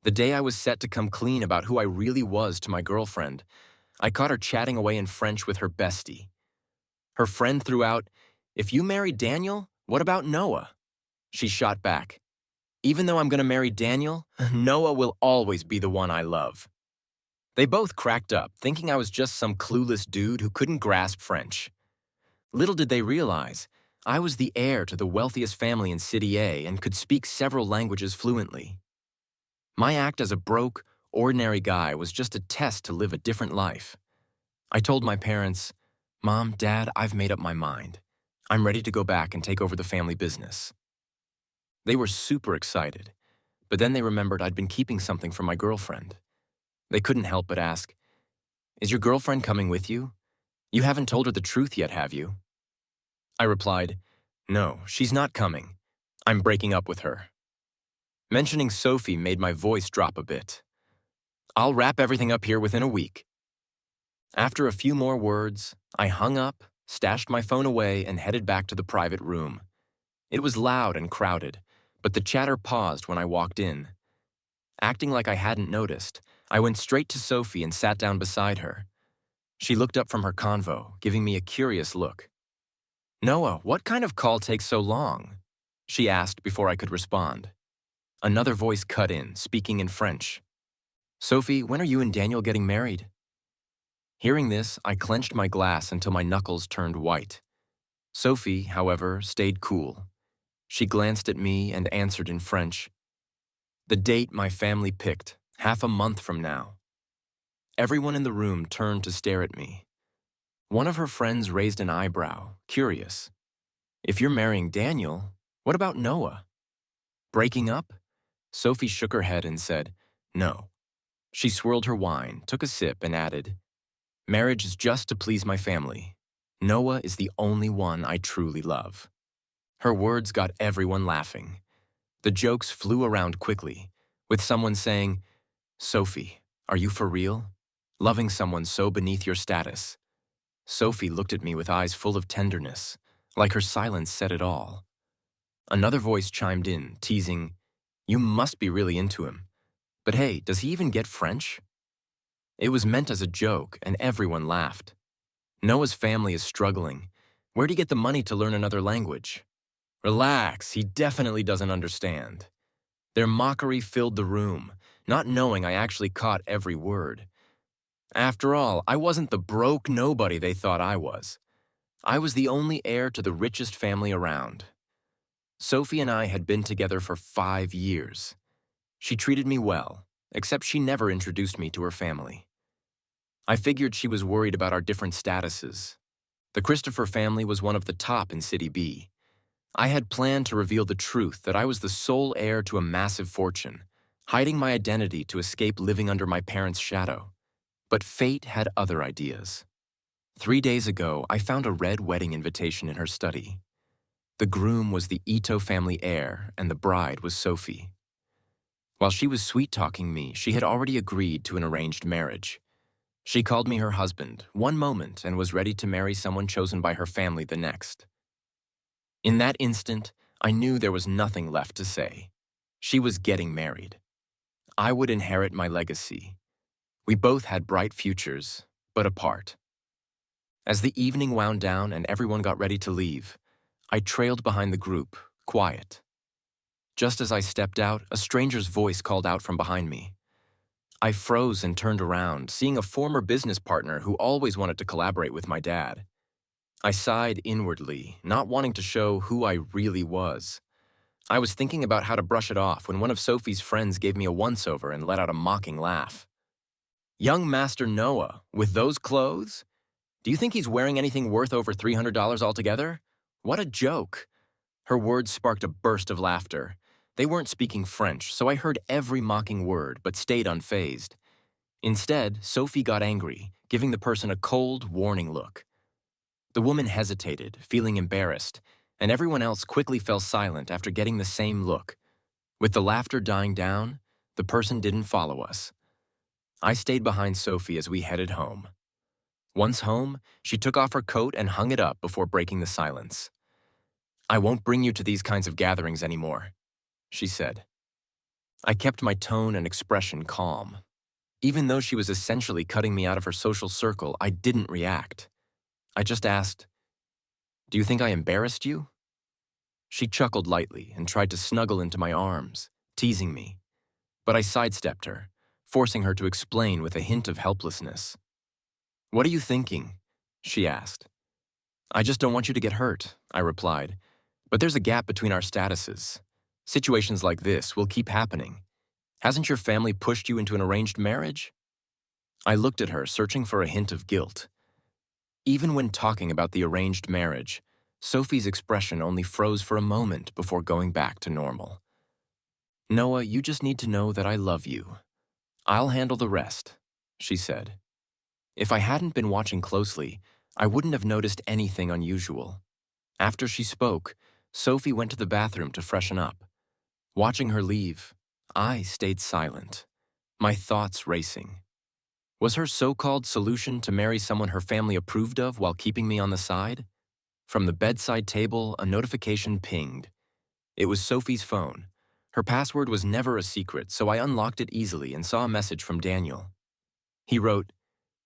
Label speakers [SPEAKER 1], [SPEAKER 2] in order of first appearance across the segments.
[SPEAKER 1] The day I was set to come clean about who I really was to my girlfriend, I caught her chatting away in French with her bestie. Her friend threw out, "If you marry Daniel, what about Noah?" She shot back, "Even though I'm going to marry Daniel, Noah will always be the one I love." They both cracked up, thinking I was just some clueless dude who couldn't grasp French. Little did they realize, I was the heir to the wealthiest family in City A and could speak several languages fluently. My act as a broke, ordinary guy was just a test to live a different life. I told my parents, "Mom, Dad, I've made up my mind. I'm ready to go back and take over the family business." They were super excited, but then they remembered I'd been keeping something from my girlfriend. They couldn't help but ask, "Is your girlfriend coming with you? You haven't told her the truth yet, have you?" I replied, "No, she's not coming. I'm breaking up with her." Mentioning Sophie made my voice drop a bit. "I'll wrap everything up here within a week." After a few more words, I hung up, stashed my phone away, and headed back to the private room. It was loud and crowded, but the chatter paused when I walked in. Acting like I hadn't noticed, I went straight to Sophie and sat down beside her. She looked up from her convo, giving me a curious look. "Noah, what kind of call takes so long?" she asked before I could respond. Another voice cut in, speaking in French. "Sophie, when are you and Daniel getting married?" Hearing this, I clenched my glass until my knuckles turned white. Sophie, however, stayed cool. She glanced at me and answered in French, "The date my family picked, half a month from now." Everyone in the room turned to stare at me. One of her friends raised an eyebrow, curious. "If you're marrying Daniel, what about Noah?" "Breaking up?" Sophie shook her head and said, "No." She swirled her wine, took a sip, and added, "Marriage is just to please my family. Noah is the only one I truly love." Her words got everyone laughing. The jokes flew around quickly, with someone saying, "Sophie, are you for real? Loving someone so beneath your status?" Sophie looked at me with eyes full of tenderness, like her silence said it all. Another voice chimed in, teasing, "You must be really into him. But hey, does he even get French?" It was meant as a joke, and everyone laughed. "Noah's family is struggling. Where'd he get the money to learn another language?" "Relax, he definitely doesn't understand." Their mockery filled the room, not knowing I actually caught every word. After all, I wasn't the broke nobody they thought I was. I was the only heir to the richest family around. Sophie and I had been together for 5 years. She treated me well, except she never introduced me to her family. I figured she was worried about our different statuses. The Christopher family was one of the top in City B. I had planned to reveal the truth that I was the sole heir to a massive fortune, hiding my identity to escape living under my parents' shadow. But fate had other ideas. 3 days ago, I found a red wedding invitation in her study. The groom was the Ito family heir, and the bride was Sophie. While she was sweet-talking me, she had already agreed to an arranged marriage. She called me her husband one moment and was ready to marry someone chosen by her family the next. In that instant, I knew there was nothing left to say. She was getting married. I would inherit my legacy. We both had bright futures, but apart. As the evening wound down and everyone got ready to leave, I trailed behind the group, quiet. Just as I stepped out, a stranger's voice called out from behind me. I froze and turned around, seeing a former business partner who always wanted to collaborate with my dad. I sighed inwardly, not wanting to show who I really was. I was thinking about how to brush it off when one of Sophie's friends gave me a once-over and let out a mocking laugh. "Young Master Noah, with those clothes? Do you think he's wearing anything worth over $300 altogether? What a joke." Her words sparked a burst of laughter. They weren't speaking French, so I heard every mocking word, but stayed unfazed. Instead, Sophie got angry, giving the person a cold, warning look. The woman hesitated, feeling embarrassed, and everyone else quickly fell silent after getting the same look. With the laughter dying down, the person didn't follow us. I stayed behind Sophie as we headed home. Once home, she took off her coat and hung it up before breaking the silence. "I won't bring you to these kinds of gatherings anymore," she said. I kept my tone and expression calm. Even though she was essentially cutting me out of her social circle, I didn't react. I just asked, "Do you think I embarrassed you?" She chuckled lightly and tried to snuggle into my arms, teasing me. But I sidestepped her, forcing her to explain with a hint of helplessness. "What are you thinking?" she asked. "I just don't want you to get hurt," I replied. "But there's a gap between our statuses. Situations like this will keep happening. Hasn't your family pushed you into an arranged marriage?" I looked at her, searching for a hint of guilt. Even when talking about the arranged marriage, Sophie's expression only froze for a moment before going back to normal. "Noah, you just need to know that I love you. I'll handle the rest," she said. If I hadn't been watching closely, I wouldn't have noticed anything unusual. After she spoke, Sophie went to the bathroom to freshen up. Watching her leave, I stayed silent, my thoughts racing. Was her so-called solution to marry someone her family approved of while keeping me on the side? From the bedside table, a notification pinged. It was Sophie's phone. Her password was never a secret, so I unlocked it easily and saw a message from Daniel. He wrote,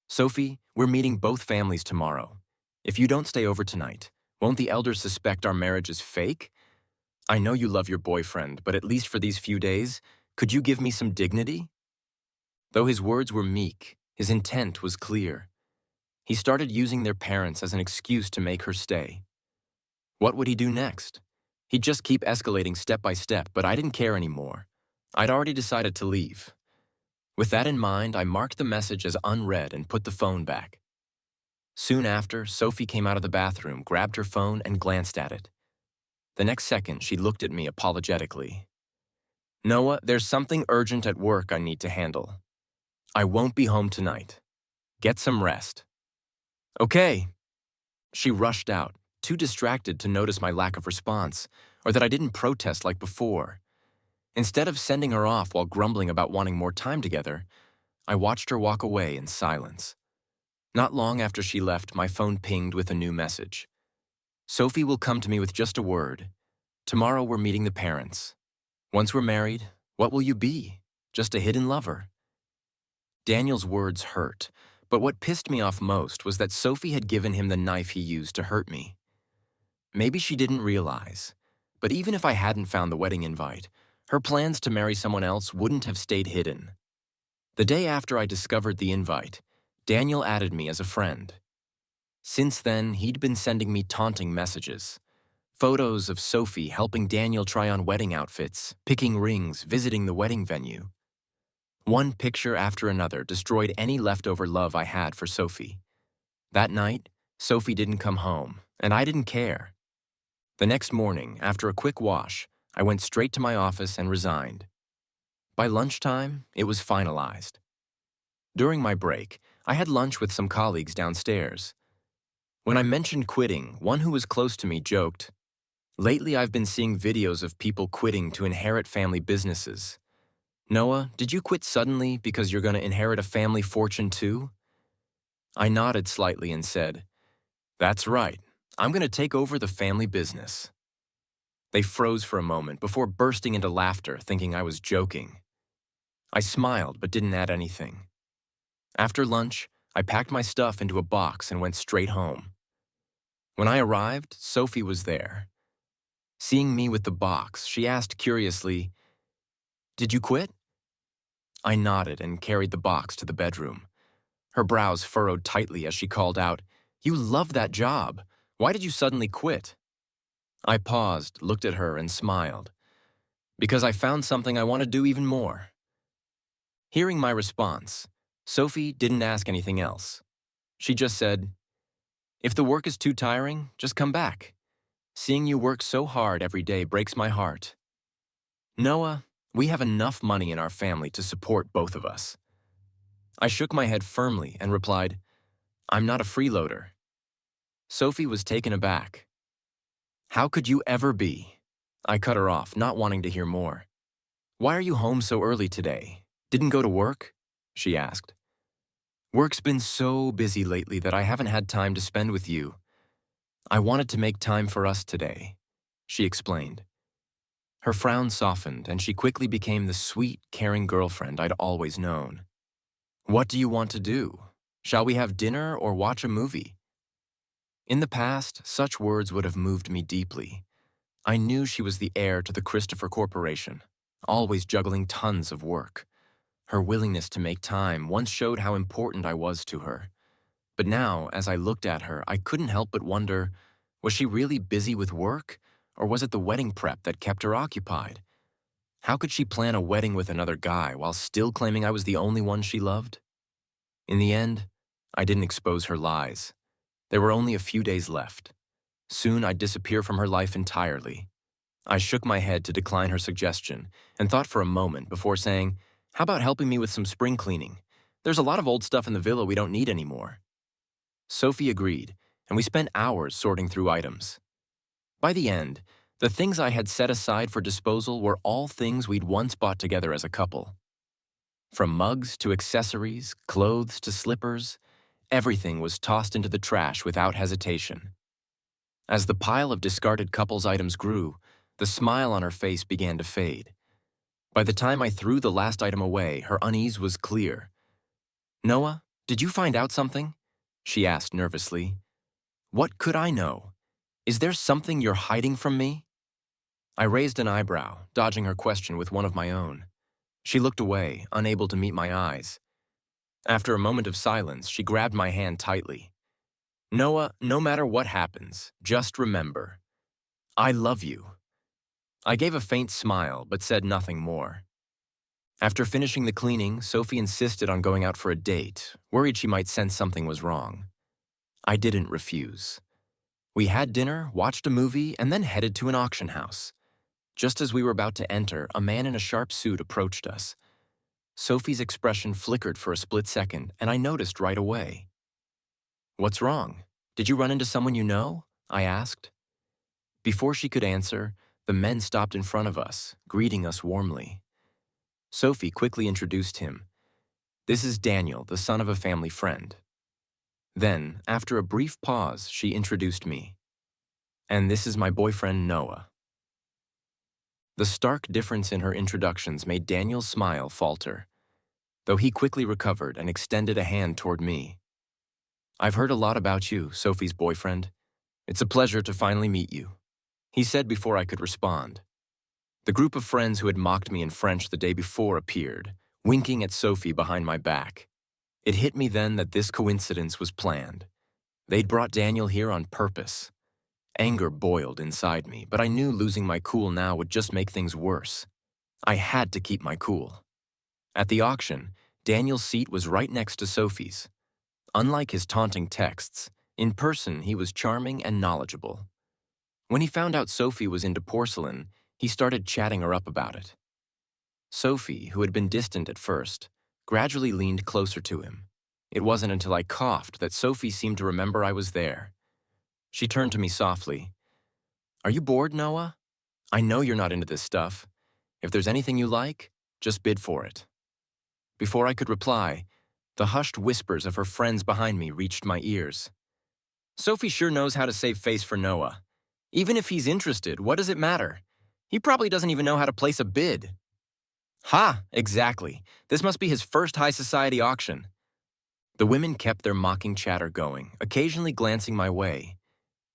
[SPEAKER 1] "Sophie, we're meeting both families tomorrow. If you don't stay over tonight, won't the elders suspect our marriage is fake? I know you love your boyfriend, but at least for these few days, could you give me some dignity?" Though his words were meek, his intent was clear. He started using their parents as an excuse to make her stay. What would he do next? He'd just keep escalating step by step, but I didn't care anymore. I'd already decided to leave. With that in mind, I marked the message as unread and put the phone back. Soon after, Sophie came out of the bathroom, grabbed her phone, and glanced at it. The next second, she looked at me apologetically. "Noah, there's something urgent at work I need to handle. I won't be home tonight. Get some rest." "Okay." She rushed out, too distracted to notice my lack of response, or that I didn't protest like before. Instead of sending her off while grumbling about wanting more time together, I watched her walk away in silence. Not long after she left, my phone pinged with a new message. "Sophie will come to me with just a word. Tomorrow we're meeting the parents. Once we're married, what will you be? Just a hidden lover?" Daniel's words hurt, but what pissed me off most was that Sophie had given him the knife he used to hurt me. Maybe she didn't realize, but even if I hadn't found the wedding invite, her plans to marry someone else wouldn't have stayed hidden. The day after I discovered the invite, Daniel added me as a friend. Since then, he'd been sending me taunting messages. Photos of Sophie helping Daniel try on wedding outfits, picking rings, visiting the wedding venue. One picture after another destroyed any leftover love I had for Sophie. That night, Sophie didn't come home, and I didn't care. The next morning, after a quick wash, I went straight to my office and resigned. By lunchtime, it was finalized. During my break, I had lunch with some colleagues downstairs. When I mentioned quitting, one who was close to me joked, "Lately I've been seeing videos of people quitting to inherit family businesses. Noah, did you quit suddenly because you're going to inherit a family fortune too?" I nodded slightly and said, "That's right. I'm going to take over the family business." They froze for a moment before bursting into laughter, thinking I was joking. I smiled but didn't add anything. After lunch, I packed my stuff into a box and went straight home. When I arrived, Sophie was there. Seeing me with the box, she asked curiously, "Did you quit?" I nodded and carried the box to the bedroom. Her brows furrowed tightly as she called out, "You love that job. Why did you suddenly quit?" I paused, looked at her, and smiled. "Because I found something I want to do even more." Hearing my response, Sophie didn't ask anything else. She just said, "If the work is too tiring, just come back. Seeing you work so hard every day breaks my heart." "Noah, we have enough money in our family to support both of us." I shook my head firmly and replied, "I'm not a freeloader." Sophie was taken aback. "How could you ever be?" I cut her off, not wanting to hear more. "Why are you home so early today? Didn't go to work?" she asked. "Work's been so busy lately that I haven't had time to spend with you. I wanted to make time for us today," she explained. Her frown softened, and she quickly became the sweet, caring girlfriend I'd always known. "What do you want to do? Shall we have dinner or watch a movie?" In the past, such words would have moved me deeply. I knew she was the heir to the Christopher Corporation, always juggling tons of work. Her willingness to make time once showed how important I was to her. But now, as I looked at her, I couldn't help but wonder, was she really busy with work, or was it the wedding prep that kept her occupied? How could she plan a wedding with another guy while still claiming I was the only one she loved? In the end, I didn't expose her lies. There were only a few days left. Soon I'd disappear from her life entirely. I shook my head to decline her suggestion and thought for a moment before saying, "How about helping me with some spring cleaning? There's a lot of old stuff in the villa we don't need anymore." Sophie agreed, and we spent hours sorting through items. By the end, the things I had set aside for disposal were all things we'd once bought together as a couple. From mugs to accessories, clothes to slippers, everything was tossed into the trash without hesitation. As the pile of discarded couples' items grew, the smile on her face began to fade. By the time I threw the last item away, her unease was clear. "Noah, did you find out something?" she asked nervously. "What could I know? Is there something you're hiding from me?" I raised an eyebrow, dodging her question with one of my own. She looked away, unable to meet my eyes. After a moment of silence, she grabbed my hand tightly. "Noah, no matter what happens, just remember, I love you." I gave a faint smile, but said nothing more. After finishing the cleaning, Sophie insisted on going out for a date, worried she might sense something was wrong. I didn't refuse. We had dinner, watched a movie, and then headed to an auction house. Just as we were about to enter, a man in a sharp suit approached us. Sophie's expression flickered for a split second, and I noticed right away. "What's wrong? Did you run into someone you know?" I asked. Before she could answer, the men stopped in front of us, greeting us warmly. Sophie quickly introduced him. "This is Daniel, the son of a family friend." Then, after a brief pause, she introduced me. "And this is my boyfriend, Noah." The stark difference in her introductions made Daniel's smile falter, though he quickly recovered and extended a hand toward me. "I've heard a lot about you, Sophie's boyfriend. It's a pleasure to finally meet you," he said before I could respond. The group of friends who had mocked me in French the day before appeared, winking at Sophie behind my back. It hit me then that this coincidence was planned. They'd brought Daniel here on purpose. Anger boiled inside me, but I knew losing my cool now would just make things worse. I had to keep my cool. At the auction, Daniel's seat was right next to Sophie's. Unlike his taunting texts, in person he was charming and knowledgeable. When he found out Sophie was into porcelain, he started chatting her up about it. Sophie, who had been distant at first, gradually leaned closer to him. It wasn't until I coughed that Sophie seemed to remember I was there. She turned to me softly. "Are you bored, Noah? I know you're not into this stuff. If there's anything you like, just bid for it." Before I could reply, the hushed whispers of her friends behind me reached my ears. "Sophie sure knows how to save face for Noah. Even if he's interested, what does it matter? He probably doesn't even know how to place a bid." "Ha, exactly. This must be his first high society auction." The women kept their mocking chatter going, occasionally glancing my way.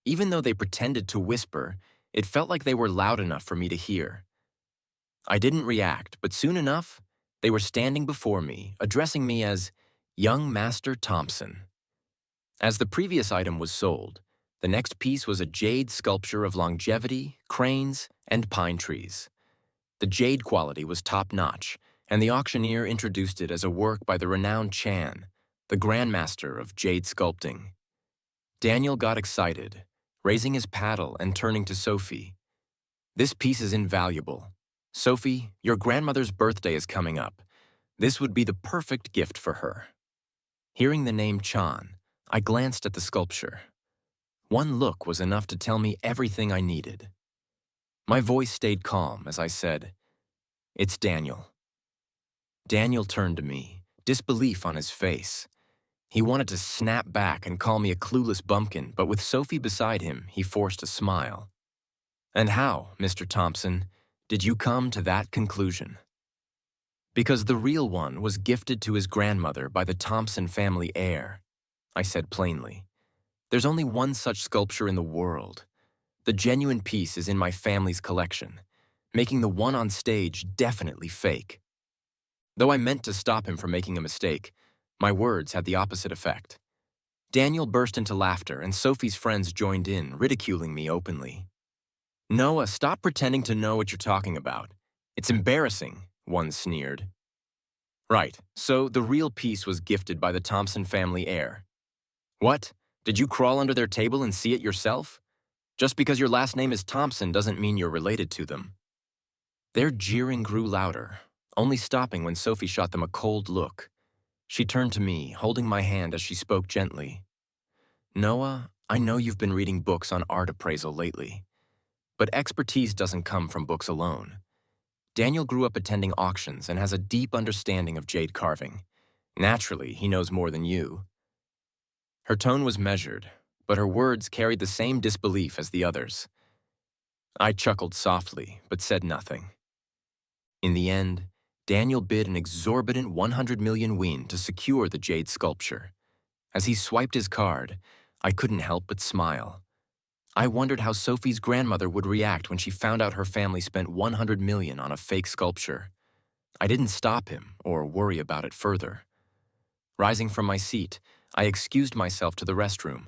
[SPEAKER 1] Even though they pretended to whisper, it felt like they were loud enough for me to hear. I didn't react, but soon enough, they were standing before me, addressing me as young Master Thompson. As the previous item was sold, the next piece was a jade sculpture of longevity, cranes, and pine trees. The jade quality was top-notch, and the auctioneer introduced it as a work by the renowned Chan, the grandmaster of jade sculpting. Daniel got excited, raising his paddle and turning to Sophie. "This piece is invaluable. Sophie, your grandmother's birthday is coming up. This would be the perfect gift for her." Hearing the name Chan, I glanced at the sculpture. One look was enough to tell me everything I needed. My voice stayed calm as I said, "It's Daniel." Daniel turned to me, disbelief on his face. He wanted to snap back and call me a clueless bumpkin, but with Sophie beside him, he forced a smile. "And how, Mr. Thompson, did you come to that conclusion? Because the real one was gifted to his grandmother by the Thompson family heir, I said plainly. There's only one such sculpture in the world. The genuine piece is in my family's collection, making the one on stage definitely fake. Though I meant to stop him from making a mistake, my words had the opposite effect. Daniel burst into laughter, and Sophie's friends joined in, ridiculing me openly. Noah, stop pretending to know what you're talking about. It's embarrassing, one sneered. Right, so the real piece was gifted by the Thompson family heir. What? Did you crawl under their table and see it yourself? Just because your last name is Thompson doesn't mean you're related to them. Their jeering grew louder, only stopping when Sophie shot them a cold look. She turned to me, holding my hand as she spoke gently. Noah, I know you've been reading books on art appraisal lately, but expertise doesn't come from books alone. Daniel grew up attending auctions and has a deep understanding of jade carving. Naturally, he knows more than you. Her tone was measured, but her words carried the same disbelief as the others. I chuckled softly, but said nothing. In the end, Daniel bid an exorbitant 100 million won to secure the jade sculpture. As he swiped his card, I couldn't help but smile. I wondered how Sophie's grandmother would react when she found out her family spent 100 million on a fake sculpture. I didn't stop him or worry about it further. Rising from my seat, I excused myself to the restroom.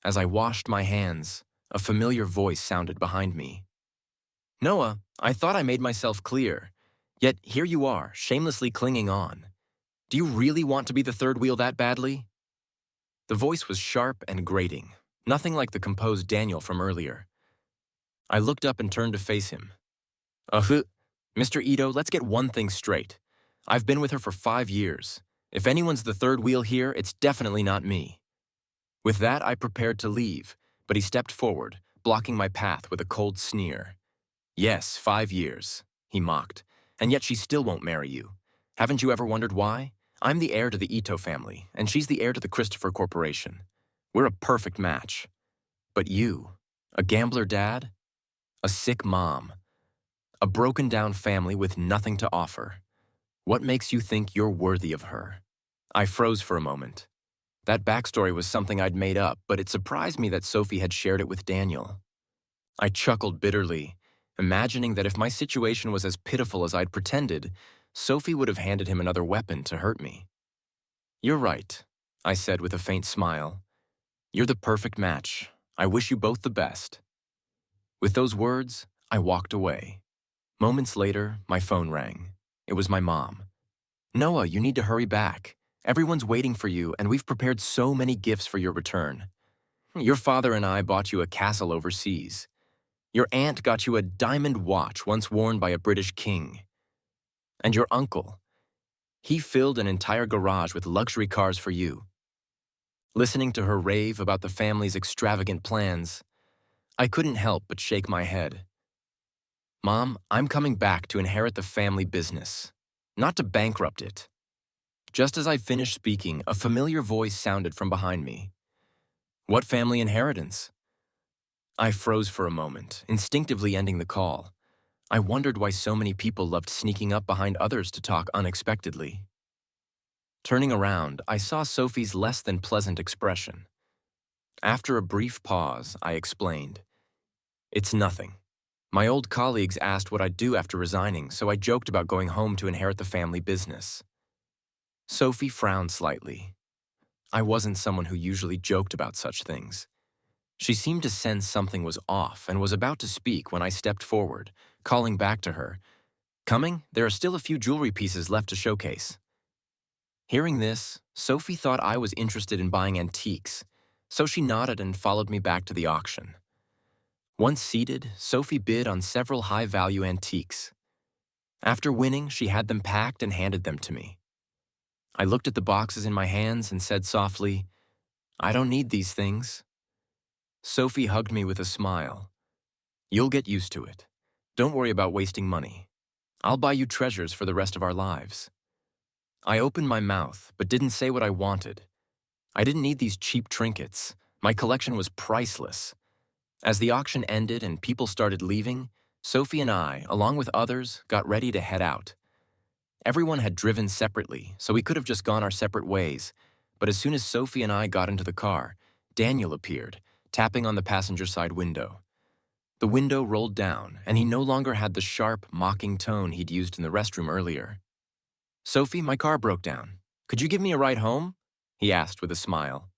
[SPEAKER 1] As I washed my hands, a familiar voice sounded behind me. Noah, I thought I made myself clear. Yet here you are, shamelessly clinging on. Do you really want to be the third wheel that badly? The voice was sharp and grating, nothing like the composed Daniel from earlier. I looked up and turned to face him. Mr. Ito, let's get one thing straight. I've been with her for 5 years. If anyone's the third wheel here, it's definitely not me. With that, I prepared to leave, but he stepped forward, blocking my path with a cold sneer. Yes, 5 years, he mocked, and yet she still won't marry you. Haven't you ever wondered why? I'm the heir to the Ito family, and she's the heir to the Christopher Corporation. We're a perfect match. But you, a gambler dad, a sick mom, a broken-down family with nothing to offer. What makes you think you're worthy of her? I froze for a moment. That backstory was something I'd made up, but it surprised me that Sophie had shared it with Daniel. I chuckled bitterly, imagining that if my situation was as pitiful as I'd pretended, Sophie would have handed him another weapon to hurt me. You're right, I said with a faint smile. You're the perfect match. I wish you both the best. With those words, I walked away. Moments later, my phone rang. It was my mom. Noah, you need to hurry back. Everyone's waiting for you, and we've prepared so many gifts for your return. Your father and I bought you a castle overseas. Your aunt got you a diamond watch once worn by a British king. And your uncle, he filled an entire garage with luxury cars for you. Listening to her rave about the family's extravagant plans, I couldn't help but shake my head. Mom, I'm coming back to inherit the family business, not to bankrupt it. Just as I finished speaking, a familiar voice sounded from behind me. What family inheritance? I froze for a moment, instinctively ending the call. I wondered why so many people loved sneaking up behind others to talk unexpectedly. Turning around, I saw Sophie's less than pleasant expression. After a brief pause, I explained. It's nothing. My old colleagues asked what I'd do after resigning, so I joked about going home to inherit the family business. Sophie frowned slightly. I wasn't someone who usually joked about such things. She seemed to sense something was off and was about to speak when I stepped forward, calling back to her. Coming, there are still a few jewelry pieces left to showcase. Hearing this, Sophie thought I was interested in buying antiques, so she nodded and followed me back to the auction. Once seated, Sophie bid on several high-value antiques. After winning, she had them packed and handed them to me. I looked at the boxes in my hands and said softly, I don't need these things. Sophie hugged me with a smile. You'll get used to it. Don't worry about wasting money. I'll buy you treasures for the rest of our lives. I opened my mouth, but didn't say what I wanted. I didn't need these cheap trinkets. My collection was priceless. As the auction ended and people started leaving, Sophie and I, along with others, got ready to head out. Everyone had driven separately, so we could have just gone our separate ways. But as soon as Sophie and I got into the car, Daniel appeared, tapping on the passenger side window. The window rolled down, and he no longer had the sharp, mocking tone he'd used in the restroom earlier. "Sophie, my car broke down. Could you give me a ride home?" he asked with a smile.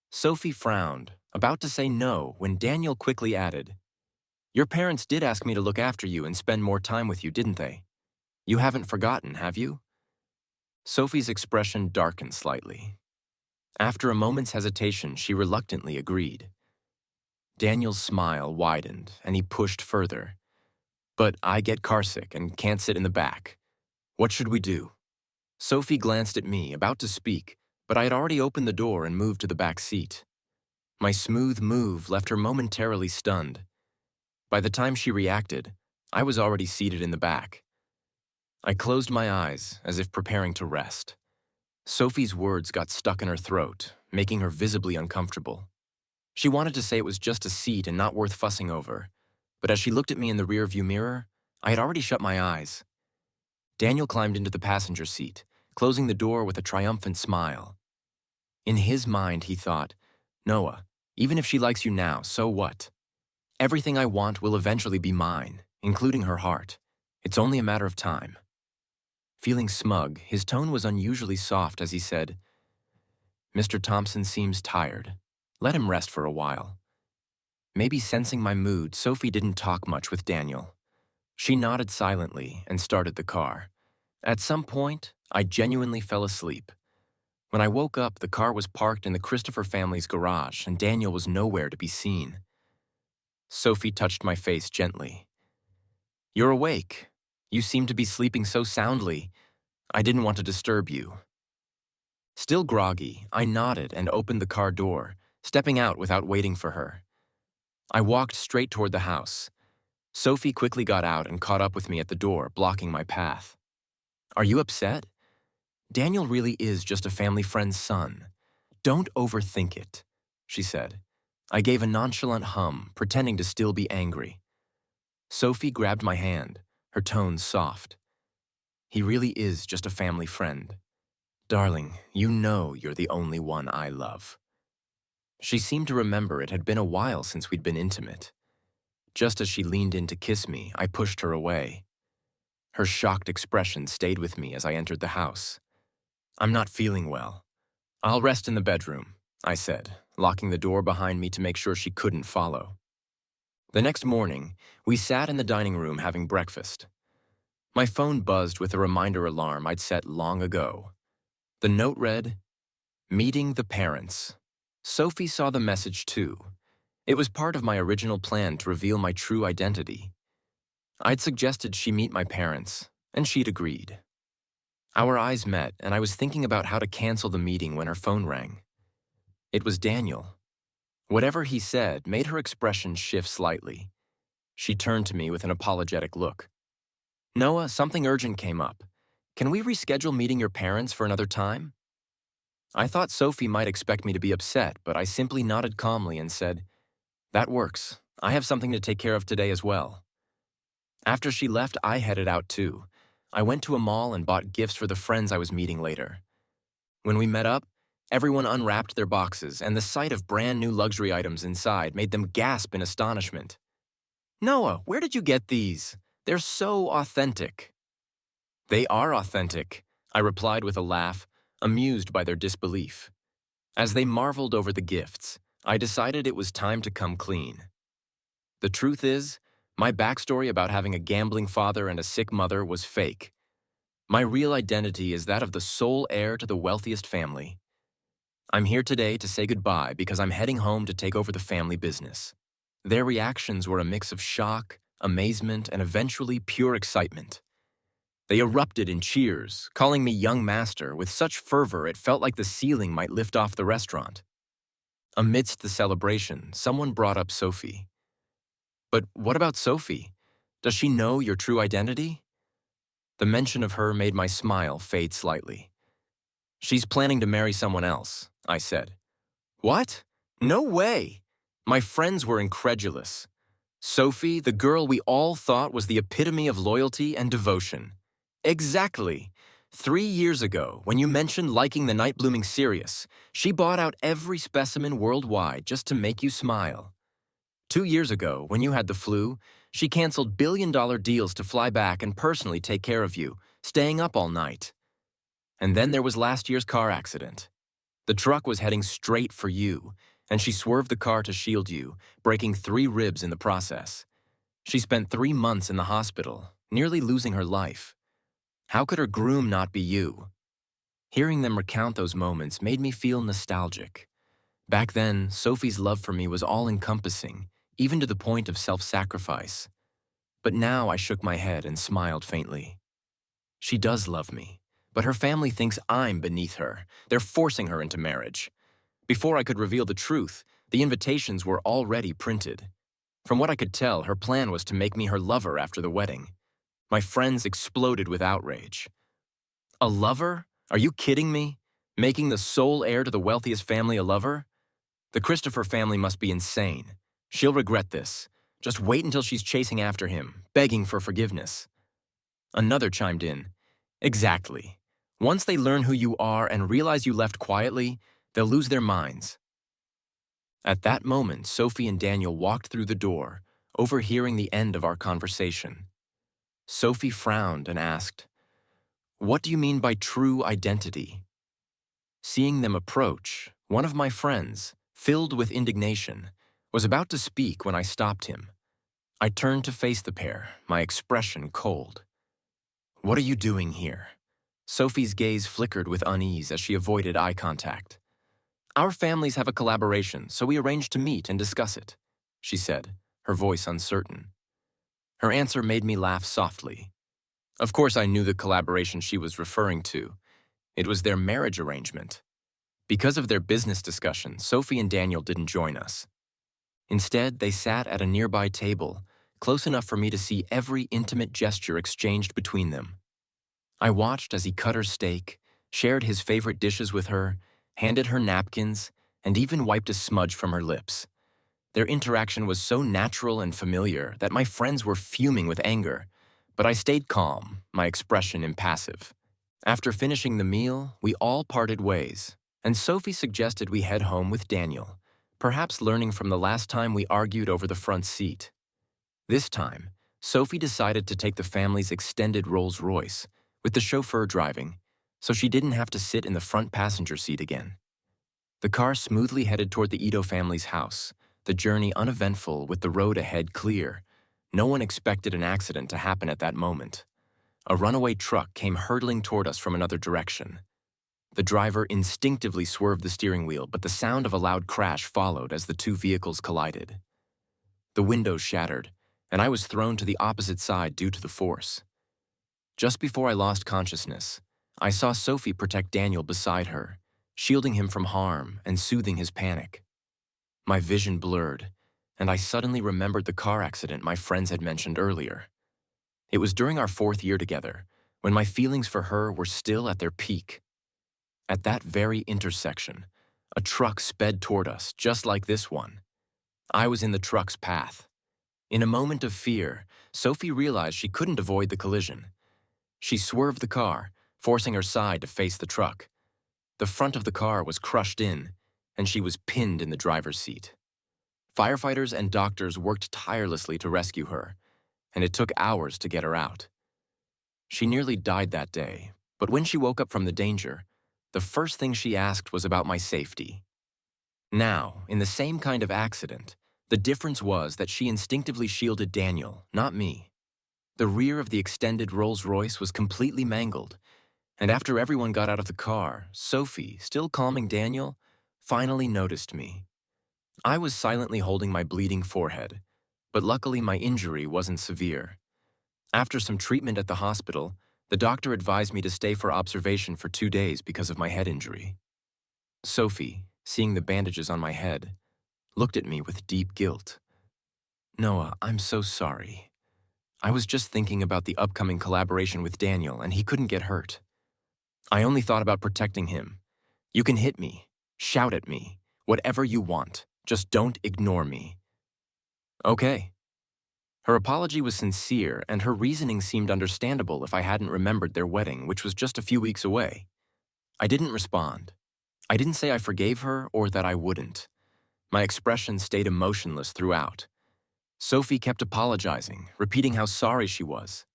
[SPEAKER 1] Sophie frowned, about to say no, when Daniel quickly added, "Your parents did ask me to look after you and spend more time with you, didn't they? You haven't forgotten, have you?" Sophie's expression darkened slightly. After a moment's hesitation, she reluctantly agreed. Daniel's smile widened, and he pushed further. "But I get carsick and can't sit in the back. What should we do?" Sophie glanced at me, about to speak, but I had already opened the door and moved to the back seat. My smooth move left her momentarily stunned. By the time she reacted, I was already seated in the back. I closed my eyes, as if preparing to rest. Sophie's words got stuck in her throat, making her visibly uncomfortable. She wanted to say it was just a seat and not worth fussing over, but as she looked at me in the rearview mirror, I had already shut my eyes. Daniel climbed into the passenger seat, closing the door with a triumphant smile. In his mind, he thought, "Noah, even if she likes you now, so what? Everything I want will eventually be mine, including her heart. It's only a matter of time." Feeling smug, his tone was unusually soft as he said, "Mr. Thompson seems tired. Let him rest for a while." Maybe sensing my mood, Sophie didn't talk much with Daniel. She nodded silently and started the car. At some point, I genuinely fell asleep. When I woke up, the car was parked in the Christopher family's garage and Daniel was nowhere to be seen. Sophie touched my face gently. "You're awake. You seem to be sleeping so soundly. I didn't want to disturb you." Still groggy, I nodded and opened the car door, stepping out without waiting for her. I walked straight toward the house. Sophie quickly got out and caught up with me at the door, blocking my path. "Are you upset? Daniel really is just a family friend's son. Don't overthink it," she said. I gave a nonchalant hum, pretending to still be angry. Sophie grabbed my hand, her tone soft. "He really is just a family friend. Darling, you know you're the only one I love." She seemed to remember it had been a while since we'd been intimate. Just as she leaned in to kiss me, I pushed her away. Her shocked expression stayed with me as I entered the house. "I'm not feeling well. I'll rest in the bedroom," I said, locking the door behind me to make sure she couldn't follow. The next morning, we sat in the dining room having breakfast. My phone buzzed with a reminder alarm I'd set long ago. The note read, "Meeting the parents." Sophie saw the message too. It was part of my original plan to reveal my true identity. I'd suggested she meet my parents, and she'd agreed. Our eyes met, and I was thinking about how to cancel the meeting when her phone rang. It was Daniel. Whatever he said made her expression shift slightly. She turned to me with an apologetic look. "Noah, something urgent came up. Can we reschedule meeting your parents for another time?" I thought Sophie might expect me to be upset, but I simply nodded calmly and said, "That works. I have something to take care of today as well." After she left, I headed out too. I went to a mall and bought gifts for the friends I was meeting later. When we met up, everyone unwrapped their boxes, and the sight of brand new luxury items inside made them gasp in astonishment. "Noah, where did you get these? They're so authentic." "They are authentic," I replied with a laugh, amused by their disbelief. As they marveled over the gifts, I decided it was time to come clean. The truth is, my backstory about having a gambling father and a sick mother was fake. My real identity is that of the sole heir to the wealthiest family. I'm here today to say goodbye because I'm heading home to take over the family business. Their reactions were a mix of shock, amazement, and eventually pure excitement. They erupted in cheers, calling me young master with such fervor it felt like the ceiling might lift off the restaurant. Amidst the celebration, someone brought up Sophie. "But what about Sophie? Does she know your true identity?" The mention of her made my smile fade slightly. "She's planning to marry someone else," I said. "What? No way!" My friends were incredulous. Sophie, the girl we all thought was the epitome of loyalty and devotion. Exactly. 3 years ago, when you mentioned liking the night-blooming Sirius, she bought out every specimen worldwide just to make you smile. 2 years ago, when you had the flu, she canceled billion-dollar deals to fly back and personally take care of you, staying up all night. And then there was last year's car accident. The truck was heading straight for you, and she swerved the car to shield you, breaking 3 ribs in the process. She spent 3 months in the hospital, nearly losing her life. How could her groom not be you? Hearing them recount those moments made me feel nostalgic. Back then, Sophie's love for me was all-encompassing, even to the point of self-sacrifice. But now I shook my head and smiled faintly. She does love me, but her family thinks I'm beneath her. They're forcing her into marriage. Before I could reveal the truth, the invitations were already printed. From what I could tell, her plan was to make me her lover after the wedding. My friends exploded with outrage. A lover? Are you kidding me? Making the sole heir to the wealthiest family a lover? The Christopher family must be insane. She'll regret this. Just wait until she's chasing after him, begging for forgiveness. Another chimed in. Exactly. Once they learn who you are and realize you left quietly, they'll lose their minds. At that moment, Sophie and Daniel walked through the door, overhearing the end of our conversation. Sophie frowned and asked, "What do you mean by true identity?" Seeing them approach, one of my friends, filled with indignation, was about to speak when I stopped him. I turned to face the pair, my expression cold. "What are you doing here?" Sophie's gaze flickered with unease as she avoided eye contact. "Our families have a collaboration, so we arranged to meet and discuss it," she said, her voice uncertain. Her answer made me laugh softly. Of course I knew the collaboration she was referring to. It was their marriage arrangement. Because of their business discussion, Sophie and Daniel didn't join us. Instead, they sat at a nearby table, close enough for me to see every intimate gesture exchanged between them. I watched as he cut her steak, shared his favorite dishes with her, handed her napkins, and even wiped a smudge from her lips. Their interaction was so natural and familiar that my friends were fuming with anger, but I stayed calm, my expression impassive. After finishing the meal, we all parted ways, and Sophie suggested we head home with Daniel, perhaps learning from the last time we argued over the front seat. This time, Sophie decided to take the family's extended Rolls-Royce, with the chauffeur driving, so she didn't have to sit in the front passenger seat again. The car smoothly headed toward the Ito family's house, the journey uneventful with the road ahead clear. No one expected an accident to happen at that moment. A runaway truck came hurtling toward us from another direction. The driver instinctively swerved the steering wheel, but the sound of a loud crash followed as the two vehicles collided. The windows shattered, and I was thrown to the opposite side due to the force. Just before I lost consciousness, I saw Sophie protect Daniel beside her, shielding him from harm and soothing his panic. My vision blurred, and I suddenly remembered the car accident my friends had mentioned earlier. It was during our 4th year together, when my feelings for her were still at their peak. At that very intersection, a truck sped toward us, just like this one. I was in the truck's path. In a moment of fear, Sophie realized she couldn't avoid the collision. She swerved the car, forcing her side to face the truck. The front of the car was crushed in, and she was pinned in the driver's seat. Firefighters and doctors worked tirelessly to rescue her, and it took hours to get her out. She nearly died that day, but when she woke up from the danger, the first thing she asked was about my safety. Now, in the same kind of accident, the difference was that she instinctively shielded Daniel, not me. The rear of the extended Rolls-Royce was completely mangled, and after everyone got out of the car, Sophie, still calming Daniel, finally noticed me. I was silently holding my bleeding forehead, but luckily my injury wasn't severe. After some treatment at the hospital, the doctor advised me to stay for observation for 2 days because of my head injury. Sophie, seeing the bandages on my head, looked at me with deep guilt. "Noah, I'm so sorry. I was just thinking about the upcoming collaboration with Daniel, and he couldn't get hurt. I only thought about protecting him. You can hit me, shout at me, whatever you want. Just don't ignore me." "Okay." Her apology was sincere, and her reasoning seemed understandable if I hadn't remembered their wedding, which was just a few weeks away. I didn't respond. I didn't say I forgave her or that I wouldn't. My expression stayed emotionless throughout. Sophie kept apologizing, repeating how sorry she was.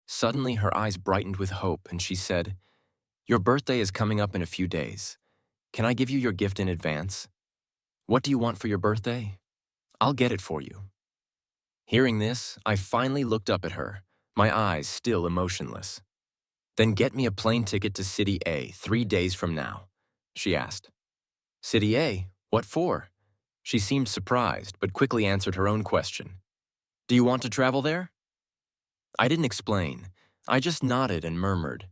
[SPEAKER 1] Suddenly, her eyes brightened with hope, and she said, "Your birthday is coming up in a few days. Can I give you your gift in advance? What do you want for your birthday? I'll get it for you." Hearing this, I finally looked up at her, my eyes still emotionless. "Then get me a plane ticket to City A 3 days from now," she asked. "City A? What for?" She seemed surprised, but quickly answered her own question. "Do you want to travel there?" I didn't explain. I just nodded and murmured,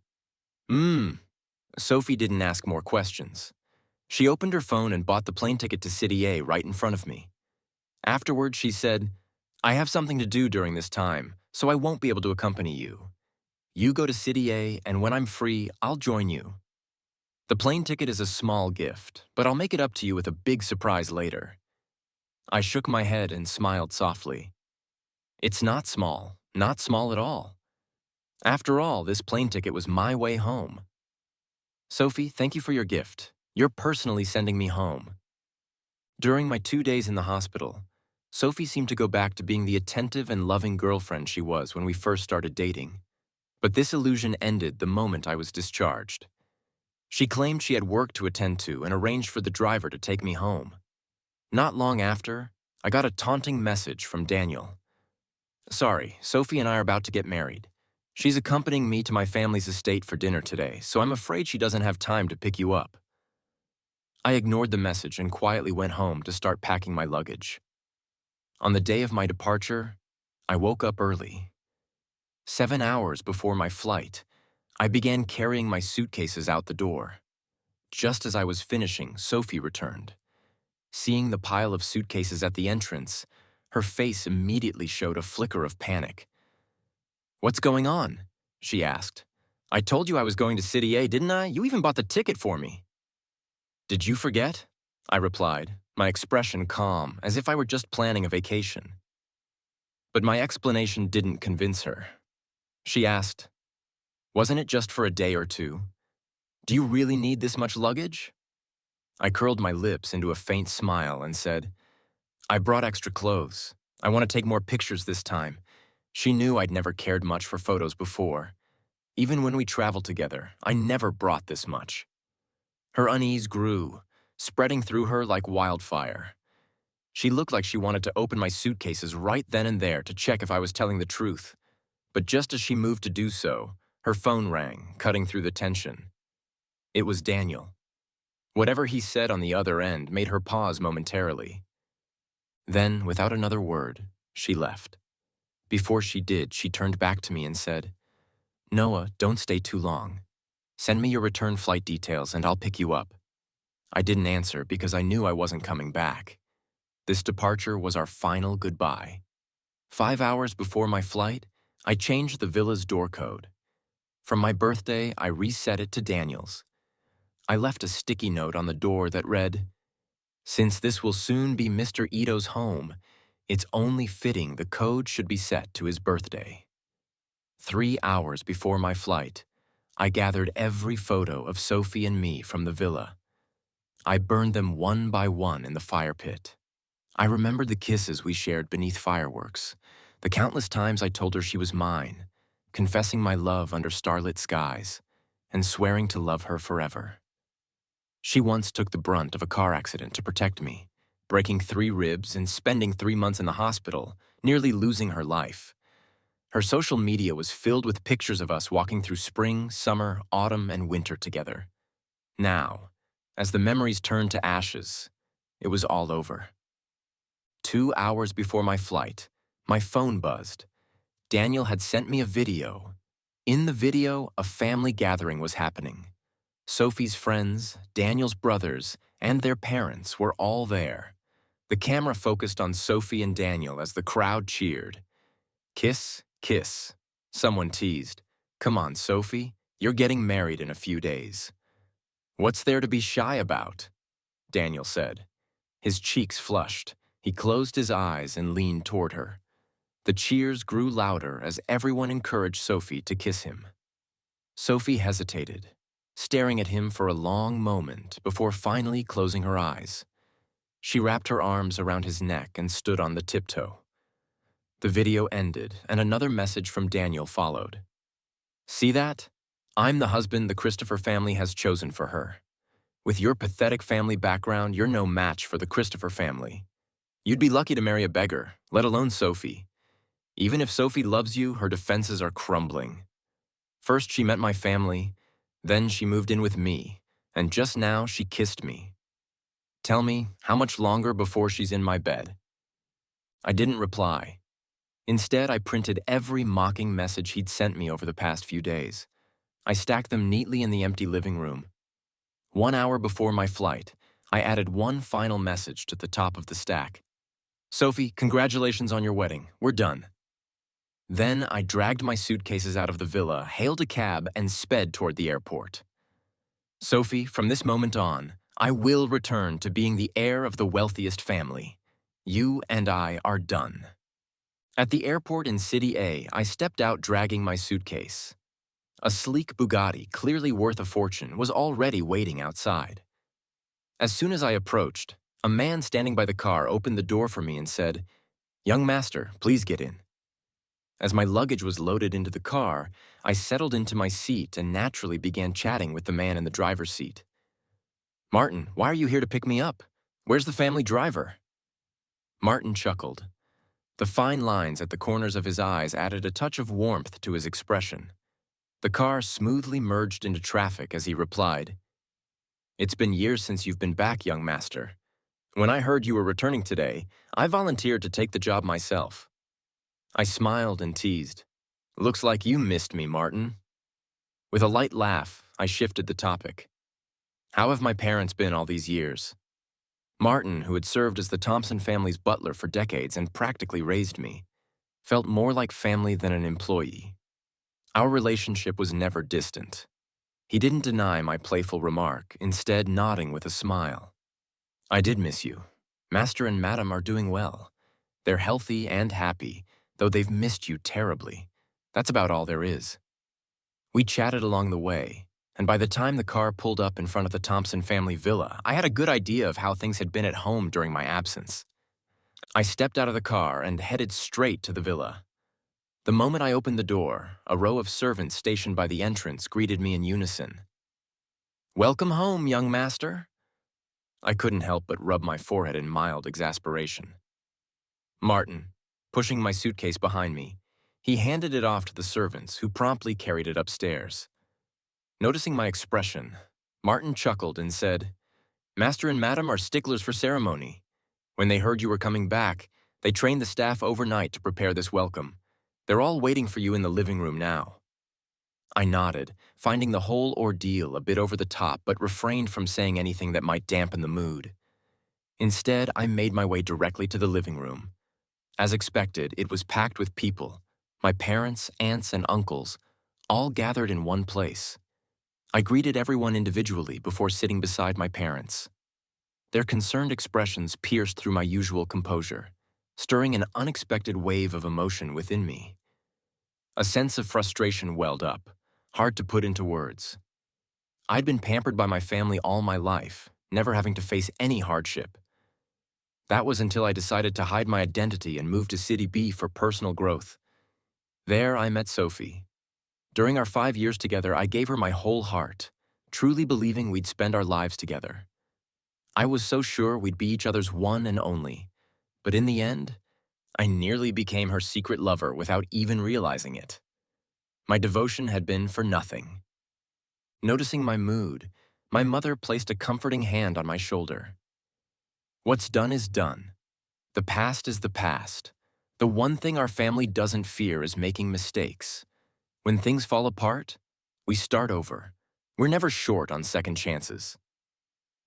[SPEAKER 1] "Mmm." Sophie didn't ask more questions. She opened her phone and bought the plane ticket to City A right in front of me. Afterward, she said, "I have something to do during this time, so I won't be able to accompany you. You go to City A, and when I'm free, I'll join you. The plane ticket is a small gift, but I'll make it up to you with a big surprise later." I shook my head and smiled softly. "It's not small at all. After all, this plane ticket was my way home. Sophie, thank you for your gift. You're personally sending me home." During my 2 days in the hospital, Sophie seemed to go back to being the attentive and loving girlfriend she was when we first started dating. But this illusion ended the moment I was discharged. She claimed she had work to attend to and arranged for the driver to take me home. Not long after, I got a taunting message from Daniel. "Sorry, Sophie and I are about to get married. She's accompanying me to my family's estate for dinner today, so I'm afraid she doesn't have time to pick you up." I ignored the message and quietly went home to start packing my luggage. On the day of my departure, I woke up early. 7 hours before my flight, I began carrying my suitcases out the door. Just as I was finishing, Sophie returned. Seeing the pile of suitcases at the entrance, her face immediately showed a flicker of panic. "What's going on?" she asked. "I told you I was going to City A, didn't I? You even bought the ticket for me." "Did you forget?" I replied, my expression calm, as if I were just planning a vacation. But my explanation didn't convince her. She asked, "Wasn't it just for a day or two? Do you really need this much luggage?" I curled my lips into a faint smile and said, "I brought extra clothes. I want to take more pictures this time." She knew I'd never cared much for photos before. Even when we traveled together, I never brought this much. Her unease grew, spreading through her like wildfire. She looked like she wanted to open my suitcases right then and there to check if I was telling the truth. But just as she moved to do so, her phone rang, cutting through the tension. It was Daniel. Whatever he said on the other end made her pause momentarily. Then, without another word, she left. Before she did, she turned back to me and said, "Noah, don't stay too long. Send me your return flight details and I'll pick you up." I didn't answer because I knew I wasn't coming back. This departure was our final goodbye. 5 hours before my flight, I changed the villa's door code. From my birthday, I reset it to Daniel's. I left a sticky note on the door that read, "Since this will soon be Mr. Ito's home, it's only fitting the code should be set to his birthday." 3 hours before my flight, I gathered every photo of Sophie and me from the villa. I burned them one by one in the fire pit. I remembered the kisses we shared beneath fireworks, the countless times I told her she was mine, confessing my love under starlit skies, and swearing to love her forever. She once took the brunt of a car accident to protect me, breaking 3 ribs and spending 3 months in the hospital, nearly losing her life. Her social media was filled with pictures of us walking through spring, summer, autumn, and winter together. Now, as the memories turned to ashes, it was all over. 2 hours before my flight, my phone buzzed. Daniel had sent me a video. In the video, a family gathering was happening. Sophie's friends, Daniel's brothers, and their parents were all there. The camera focused on Sophie and Daniel as the crowd cheered. "Kiss, kiss," someone teased. "Come on, Sophie, you're getting married in a few days." "What's there to be shy about?" Daniel said. His cheeks flushed. He closed his eyes and leaned toward her. The cheers grew louder as everyone encouraged Sophie to kiss him. Sophie hesitated, staring at him for a long moment before finally closing her eyes. She wrapped her arms around his neck and stood on the tiptoe. The video ended, and another message from Daniel followed. See that? I'm the husband the Christopher family has chosen for her. With your pathetic family background, you're no match for the Christopher family. You'd be lucky to marry a beggar, let alone Sophie. Even if Sophie loves you, her defenses are crumbling. First she met my family, then she moved in with me, and just now she kissed me. Tell me, how much longer before she's in my bed? I didn't reply. Instead, I printed every mocking message he'd sent me over the past few days. I stacked them neatly in the empty living room. 1 hour before my flight, I added one final message to the top of the stack. Sophie, congratulations on your wedding. We're done. Then I dragged my suitcases out of the villa, hailed a cab, and sped toward the airport. Sophie, from this moment on, I will return to being the heir of the wealthiest family. You and I are done. At the airport in City A, I stepped out dragging my suitcase. A sleek Bugatti, clearly worth a fortune, was already waiting outside. As soon as I approached, a man standing by the car opened the door for me and said, "Young master, please get in." As my luggage was loaded into the car, I settled into my seat and naturally began chatting with the man in the driver's seat. "Martin, why are you here to pick me up? Where's the family driver?" Martin chuckled. The fine lines at the corners of his eyes added a touch of warmth to his expression. The car smoothly merged into traffic as he replied, "It's been years since you've been back, young master. When I heard you were returning today, I volunteered to take the job myself." I smiled and teased. "Looks like you missed me, Martin." With a light laugh, I shifted the topic. "How have my parents been all these years?" Martin, who had served as the Thompson family's butler for decades and practically raised me, felt more like family than an employee. Our relationship was never distant. He didn't deny my playful remark, instead nodding with a smile. "I did miss you. Master and Madam are doing well. They're healthy and happy, though they've missed you terribly. That's about all there is." We chatted along the way, and by the time the car pulled up in front of the Thompson family villa, I had a good idea of how things had been at home during my absence. I stepped out of the car and headed straight to the villa. The moment I opened the door, a row of servants stationed by the entrance greeted me in unison. "Welcome home, young master." I couldn't help but rub my forehead in mild exasperation. Martin, pushing my suitcase behind me, he handed it off to the servants, who promptly carried it upstairs. Noticing my expression, Martin chuckled and said, "Master and Madam are sticklers for ceremony. When they heard you were coming back, they trained the staff overnight to prepare this welcome. They're all waiting for you in the living room now." I nodded, finding the whole ordeal a bit over the top, but refrained from saying anything that might dampen the mood. Instead, I made my way directly to the living room. As expected, it was packed with people, my parents, aunts, and uncles, all gathered in one place. I greeted everyone individually before sitting beside my parents. Their concerned expressions pierced through my usual composure, stirring an unexpected wave of emotion within me. A sense of frustration welled up, hard to put into words. I'd been pampered by my family all my life, never having to face any hardship. That was until I decided to hide my identity and move to City B for personal growth. There I met Sophie. During our 5 years together, I gave her my whole heart, truly believing we'd spend our lives together. I was so sure we'd be each other's one and only, but in the end, I nearly became her secret lover without even realizing it. My devotion had been for nothing. Noticing my mood, my mother placed a comforting hand on my shoulder. "What's done is done. The past is the past. The one thing our family doesn't fear is making mistakes. When things fall apart, we start over. We're never short on second chances."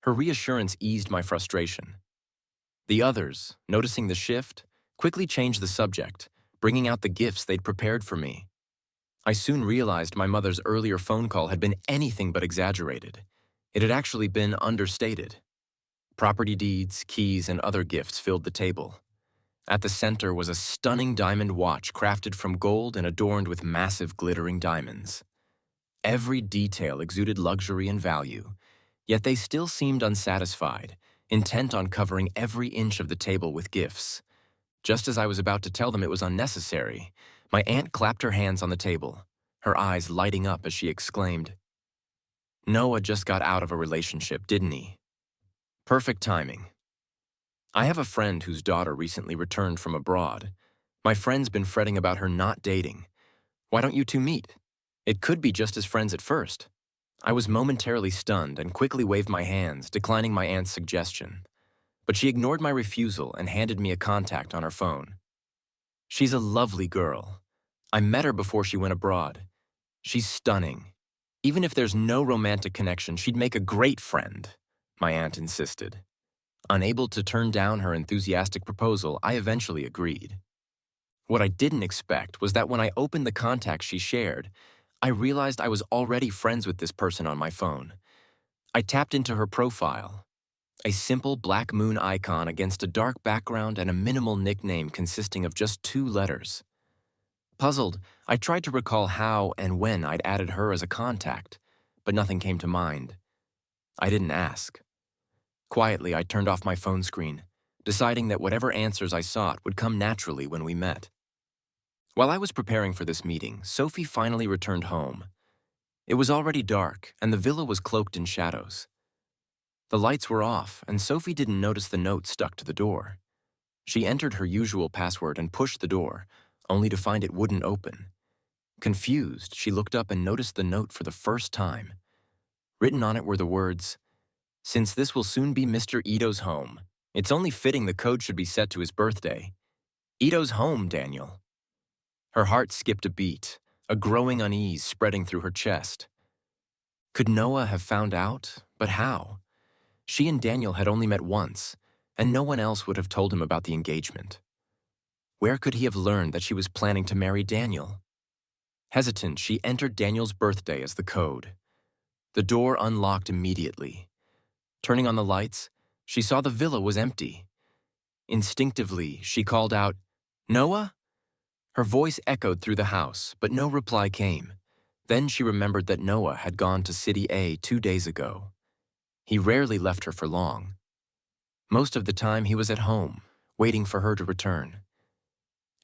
[SPEAKER 1] Her reassurance eased my frustration. The others, noticing the shift, quickly changed the subject, bringing out the gifts they'd prepared for me. I soon realized my mother's earlier phone call had been anything but exaggerated. It had actually been understated. Property deeds, keys, and other gifts filled the table. At the center was a stunning diamond watch crafted from gold and adorned with massive glittering diamonds. Every detail exuded luxury and value, yet they still seemed unsatisfied, intent on covering every inch of the table with gifts. Just as I was about to tell them it was unnecessary, my aunt clapped her hands on the table, her eyes lighting up as she exclaimed, "Noah just got out of a relationship, didn't he? Perfect timing. I have a friend whose daughter recently returned from abroad. My friend's been fretting about her not dating. Why don't you two meet? It could be just as friends at first." I was momentarily stunned and quickly waved my hands, declining my aunt's suggestion. But she ignored my refusal and handed me a contact on her phone. "She's a lovely girl. I met her before she went abroad. She's stunning. Even if there's no romantic connection, she'd make a great friend," my aunt insisted. Unable to turn down her enthusiastic proposal, I eventually agreed. What I didn't expect was that when I opened the contacts she shared, I realized I was already friends with this person on my phone. I tapped into her profile, a simple black moon icon against a dark background and a minimal nickname consisting of just 2 letters. Puzzled, I tried to recall how and when I'd added her as a contact, but nothing came to mind. I didn't ask. Quietly, I turned off my phone screen, deciding that whatever answers I sought would come naturally when we met. While I was preparing for this meeting, Sophie finally returned home. It was already dark, and the villa was cloaked in shadows. The lights were off, and Sophie didn't notice the note stuck to the door. She entered her usual password and pushed the door, only to find it wouldn't open. Confused, she looked up and noticed the note for the first time. Written on it were the words, "Since this will soon be Mr. Ito's home, it's only fitting the code should be set to his birthday. Ito's home, Daniel." Her heart skipped a beat, a growing unease spreading through her chest. Could Noah have found out? But how? She and Daniel had only met once, and no one else would have told him about the engagement. Where could he have learned that she was planning to marry Daniel? Hesitant, she entered Daniel's birthday as the code. The door unlocked immediately. Turning on the lights, she saw the villa was empty. Instinctively, she called out, "Noah?" Her voice echoed through the house, but no reply came. Then she remembered that Noah had gone to City A 2 days ago. He rarely left her for long. Most of the time he was at home, waiting for her to return.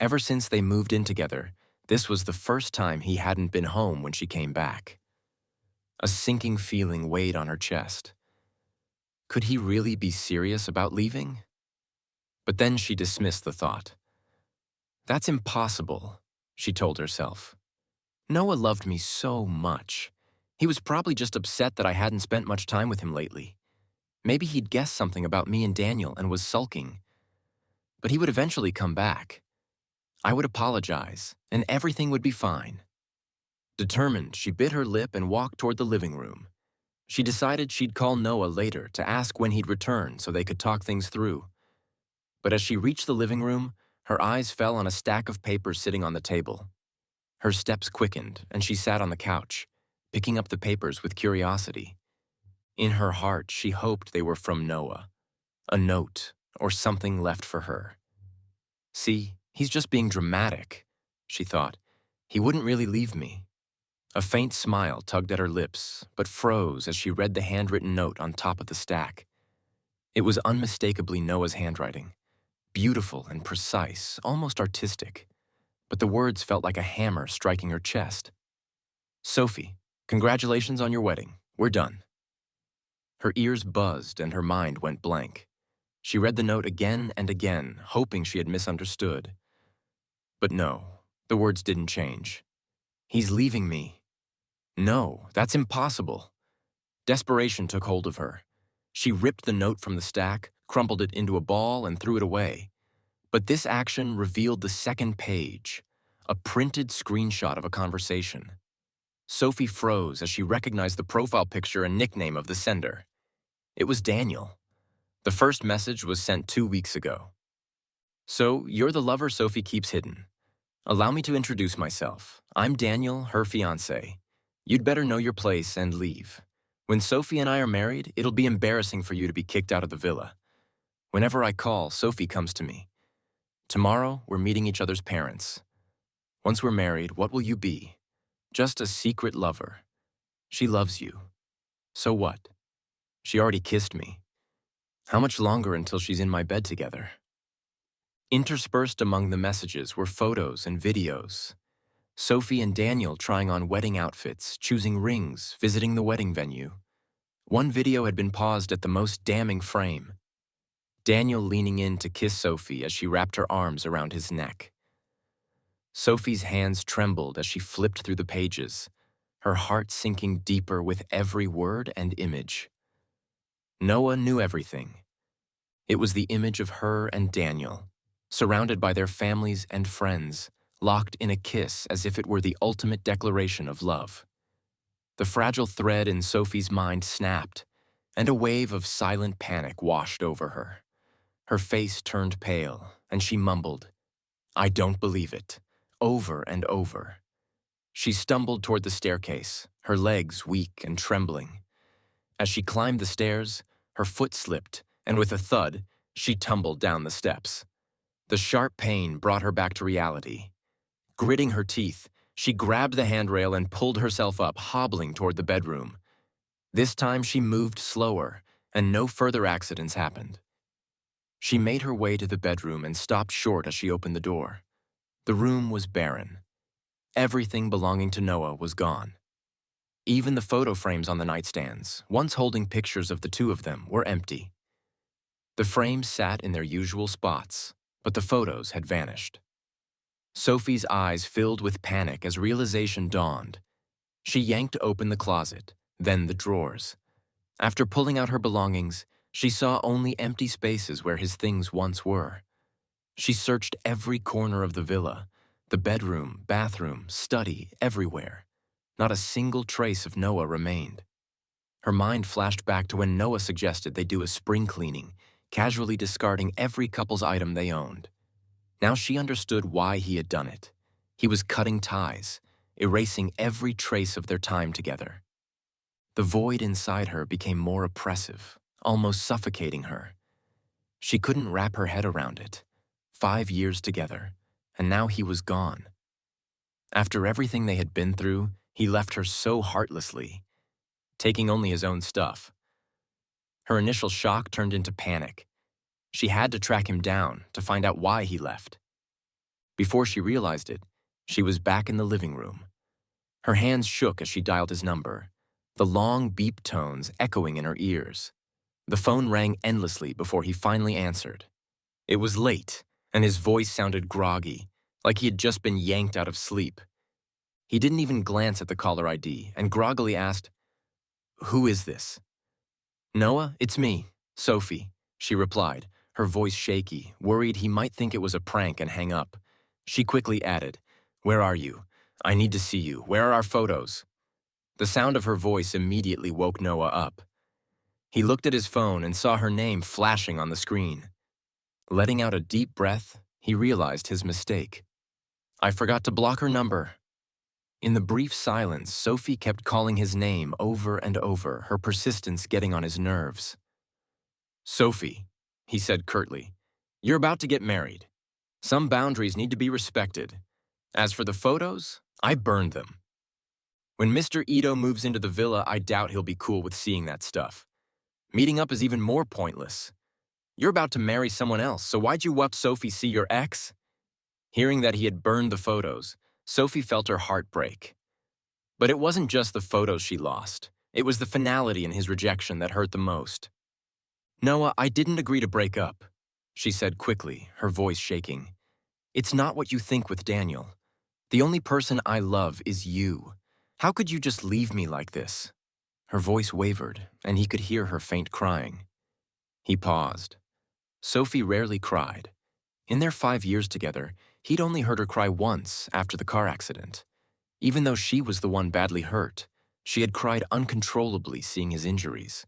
[SPEAKER 1] Ever since they moved in together, this was the first time he hadn't been home when she came back. A sinking feeling weighed on her chest. Could he really be serious about leaving? But then she dismissed the thought. "That's impossible," she told herself. "Noah loved me so much. He was probably just upset that I hadn't spent much time with him lately. Maybe he'd guessed something about me and Daniel and was sulking. But he would eventually come back. I would apologize, and everything would be fine." Determined, she bit her lip and walked toward the living room. She decided she'd call Noah later to ask when he'd return so they could talk things through. But as she reached the living room, her eyes fell on a stack of papers sitting on the table. Her steps quickened, and she sat on the couch, picking up the papers with curiosity. In her heart, she hoped they were from Noah, a note or something left for her. "See, he's just being dramatic," she thought. "He wouldn't really leave me." A faint smile tugged at her lips, but froze as she read the handwritten note on top of the stack. It was unmistakably Noah's handwriting, beautiful and precise, almost artistic, but the words felt like a hammer striking her chest. "Sophie, congratulations on your wedding. We're done." Her ears buzzed and her mind went blank. She read the note again and again, hoping she had misunderstood. But no, the words didn't change. "He's leaving me. No, that's impossible." Desperation took hold of her. She ripped the note from the stack, crumpled it into a ball, and threw it away. But this action revealed the second page, a printed screenshot of a conversation. Sophie froze as she recognized the profile picture and nickname of the sender. It was Daniel. The first message was sent 2 weeks ago. "So, you're the lover Sophie keeps hidden. Allow me to introduce myself. I'm Daniel, her fiancé. You'd better know your place and leave. When Sophie and I are married, it'll be embarrassing for you to be kicked out of the villa. Whenever I call, Sophie comes to me. Tomorrow, we're meeting each other's parents. Once we're married, what will you be? Just a secret lover. She loves you. So what? She already kissed me. How much longer until she's in my bed together? Interspersed among the messages were photos and videos. Sophie and Daniel trying on wedding outfits, choosing rings, visiting the wedding venue. One video had been paused at the most damning frame. Daniel leaning in to kiss Sophie as she wrapped her arms around his neck. Sophie's hands trembled as she flipped through the pages, her heart sinking deeper with every word and image. Noah knew everything. It was the image of her and Daniel, surrounded by their families and friends, locked in a kiss as if it were the ultimate declaration of love. The fragile thread in Sophie's mind snapped, and a wave of silent panic washed over her. Her face turned pale, and she mumbled, "I don't believe it," over and over. She stumbled toward the staircase, her legs weak and trembling. As she climbed the stairs, her foot slipped, and with a thud, she tumbled down the steps. The sharp pain brought her back to reality. Gritting her teeth, she grabbed the handrail and pulled herself up, hobbling toward the bedroom. This time she moved slower, and no further accidents happened. She made her way to the bedroom and stopped short as she opened the door. The room was barren. Everything belonging to Noah was gone. Even the photo frames on the nightstands, once holding pictures of the two of them, were empty. The frames sat in their usual spots, but the photos had vanished. Sophie's eyes filled with panic as realization dawned. She yanked open the closet, then the drawers. After pulling out her belongings, she saw only empty spaces where his things once were. She searched every corner of the villa, the bedroom, bathroom, study, everywhere. Not a single trace of Noah remained. Her mind flashed back to when Noah suggested they do a spring cleaning, casually discarding every couple's item they owned. Now she understood why he had done it. He was cutting ties, erasing every trace of their time together. The void inside her became more oppressive, almost suffocating her. She couldn't wrap her head around it. 5 years together, and now he was gone. After everything they had been through, he left her so heartlessly, taking only his own stuff. Her initial shock turned into panic. She had to track him down to find out why he left. Before she realized it, she was back in the living room. Her hands shook as she dialed his number, the long beep tones echoing in her ears. The phone rang endlessly before he finally answered. It was late, and his voice sounded groggy, like he had just been yanked out of sleep. He didn't even glance at the caller ID and groggily asked, "Who is this?" "Noah, it's me, Sophie," she replied, her voice shaky, worried he might think it was a prank and hang up. She quickly added, "Where are you? I need to see you. Where are our photos?" The sound of her voice immediately woke Noah up. He looked at his phone and saw her name flashing on the screen. Letting out a deep breath, he realized his mistake. "I forgot to block her number." In the brief silence, Sophie kept calling his name over and over, her persistence getting on his nerves. "Sophie," he said curtly, "you're about to get married. Some boundaries need to be respected. As for the photos, I burned them. When Mr. Ito moves into the villa, I doubt he'll be cool with seeing that stuff. Meeting up is even more pointless. You're about to marry someone else, so why'd you let Sophie see your ex?" Hearing that he had burned the photos, Sophie felt her heart break. But it wasn't just the photos she lost. It was the finality in his rejection that hurt the most. "Noah, I didn't agree to break up," she said quickly, her voice shaking. "It's not what you think with Daniel. The only person I love is you. How could you just leave me like this?" Her voice wavered, and he could hear her faint crying. He paused. Sophie rarely cried. In their 5 years together, he'd only heard her cry once after the car accident. Even though she was the one badly hurt, she had cried uncontrollably seeing his injuries.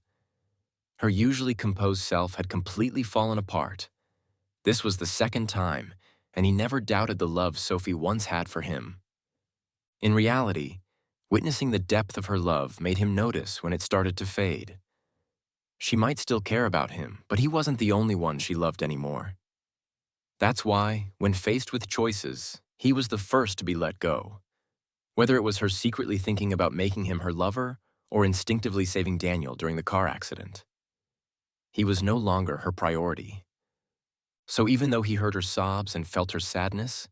[SPEAKER 1] Her usually composed self had completely fallen apart. This was the second time, and he never doubted the love Sophie once had for him. In reality, witnessing the depth of her love made him notice when it started to fade. She might still care about him, but he wasn't the only one she loved anymore. That's why, when faced with choices, he was the first to be let go. Whether it was her secretly thinking about making him her lover or instinctively saving Daniel during the car accident, he was no longer her priority. So even though he heard her sobs and felt her sadness,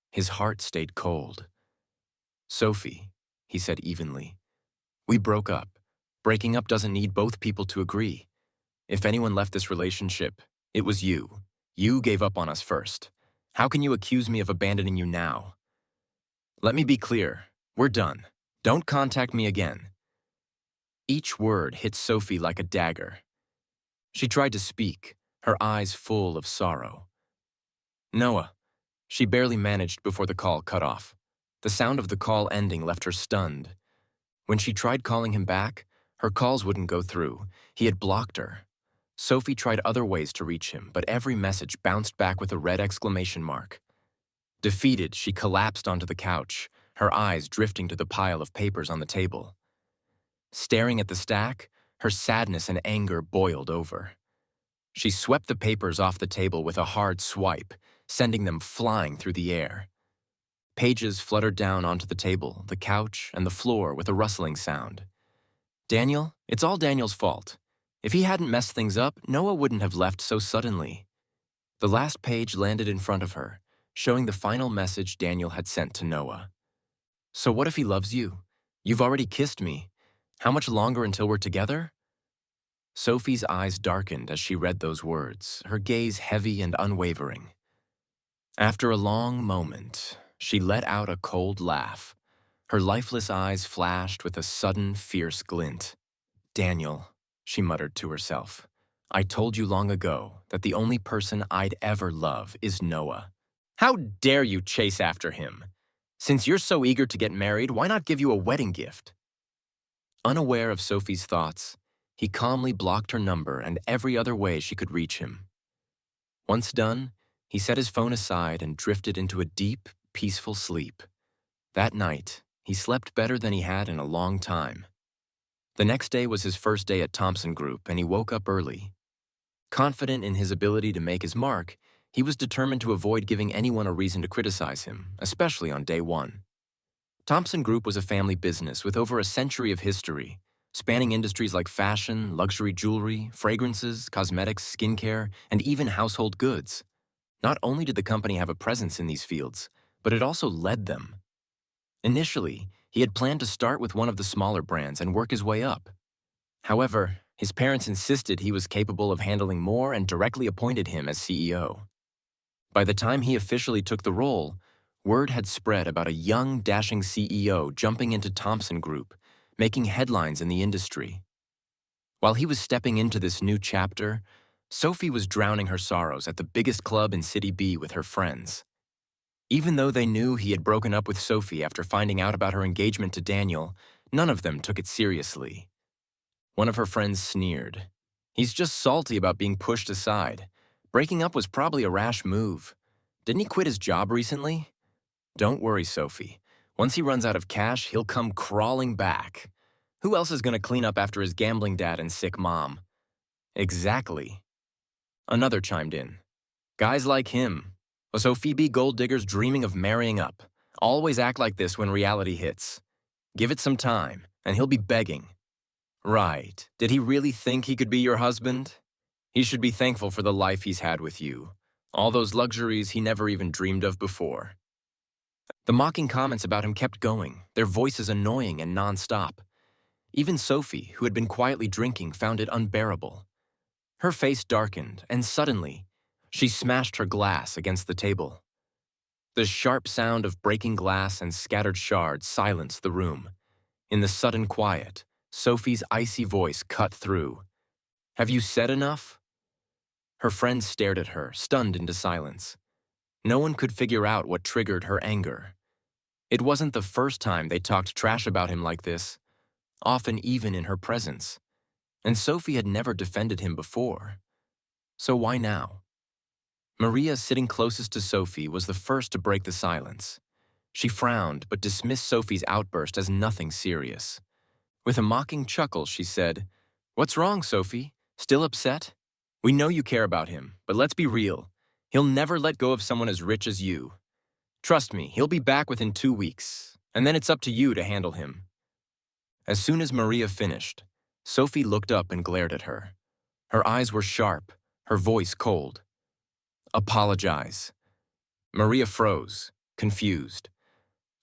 [SPEAKER 1] his heart stayed cold. "Sophie," he said evenly, "we broke up. Breaking up doesn't need both people to agree. If anyone left this relationship, it was you. You gave up on us first. How can you accuse me of abandoning you now? Let me be clear. We're done. Don't contact me again." Each word hit Sophie like a dagger. She tried to speak, her eyes full of sorrow. "Noah," she barely managed before the call cut off. The sound of the call ending left her stunned. When she tried calling him back, her calls wouldn't go through. He had blocked her. Sophie tried other ways to reach him, but every message bounced back with a red exclamation mark. Defeated, she collapsed onto the couch, her eyes drifting to the pile of papers on the table. Staring at the stack, her sadness and anger boiled over. She swept the papers off the table with a hard swipe, sending them flying through the air. Pages fluttered down onto the table, the couch, and the floor with a rustling sound. "Daniel, it's all Daniel's fault. If he hadn't messed things up, Noah wouldn't have left so suddenly." The last page landed in front of her, showing the final message Daniel had sent to Noah. "So what if he loves you? You've already kissed me. How much longer until we're together?" Sophie's eyes darkened as she read those words, her gaze heavy and unwavering. After a long moment, she let out a cold laugh. Her lifeless eyes flashed with a sudden, fierce glint. "Daniel," she muttered to herself, "I told you long ago that the only person I'd ever love is Noah. How dare you chase after him? Since you're so eager to get married, why not give you a wedding gift?" Unaware of Sophie's thoughts, he calmly blocked her number and every other way she could reach him. Once done, he set his phone aside and drifted into a deep, peaceful sleep. That night, he slept better than he had in a long time. The next day was his first day at Thompson Group, and he woke up early. Confident in his ability to make his mark, he was determined to avoid giving anyone a reason to criticize him, especially on day one. Thompson Group was a family business with over a century of history, spanning industries like fashion, luxury jewelry, fragrances, cosmetics, skincare, and even household goods. Not only did the company have a presence in these fields, but it also led them. Initially, he had planned to start with one of the smaller brands and work his way up. However, his parents insisted he was capable of handling more and directly appointed him as CEO. By the time he officially took the role, word had spread about a young, dashing CEO jumping into Thompson Group, making headlines in the industry. While he was stepping into this new chapter, Sophie was drowning her sorrows at the biggest club in City B with her friends. Even though they knew he had broken up with Sophie after finding out about her engagement to Daniel, none of them took it seriously. One of her friends sneered. "He's just salty about being pushed aside. Breaking up was probably a rash move. Didn't he quit his job recently? Don't worry, Sophie. Once he runs out of cash, he'll come crawling back. Who else is going to clean up after his gambling dad and sick mom?" "Exactly." Another chimed in. "Guys like him. So Phoebe Gold Digger's dreaming of marrying up. Always act like this when reality hits. Give it some time, and he'll be begging." "Right. Did he really think he could be your husband? He should be thankful for the life he's had with you. All those luxuries he never even dreamed of before." The mocking comments about him kept going, their voices annoying and nonstop. Even Sophie, who had been quietly drinking, found it unbearable. Her face darkened, and suddenly, she smashed her glass against the table. The sharp sound of breaking glass and scattered shards silenced the room. In the sudden quiet, Sophie's icy voice cut through. "Have you said enough?" Her friends stared at her, stunned into silence. No one could figure out what triggered her anger. It wasn't the first time they talked trash about him like this, often even in her presence. And Sophie had never defended him before. So why now? Maria, sitting closest to Sophie, was the first to break the silence. She frowned but dismissed Sophie's outburst as nothing serious. With a mocking chuckle, she said, "What's wrong, Sophie? Still upset? We know you care about him, but let's be real. He'll never let go of someone as rich as you. Trust me, he'll be back within 2 weeks, and then it's up to you to handle him." As soon as Maria finished, Sophie looked up and glared at her. Her eyes were sharp, her voice cold. "Apologize." Maria froze, confused.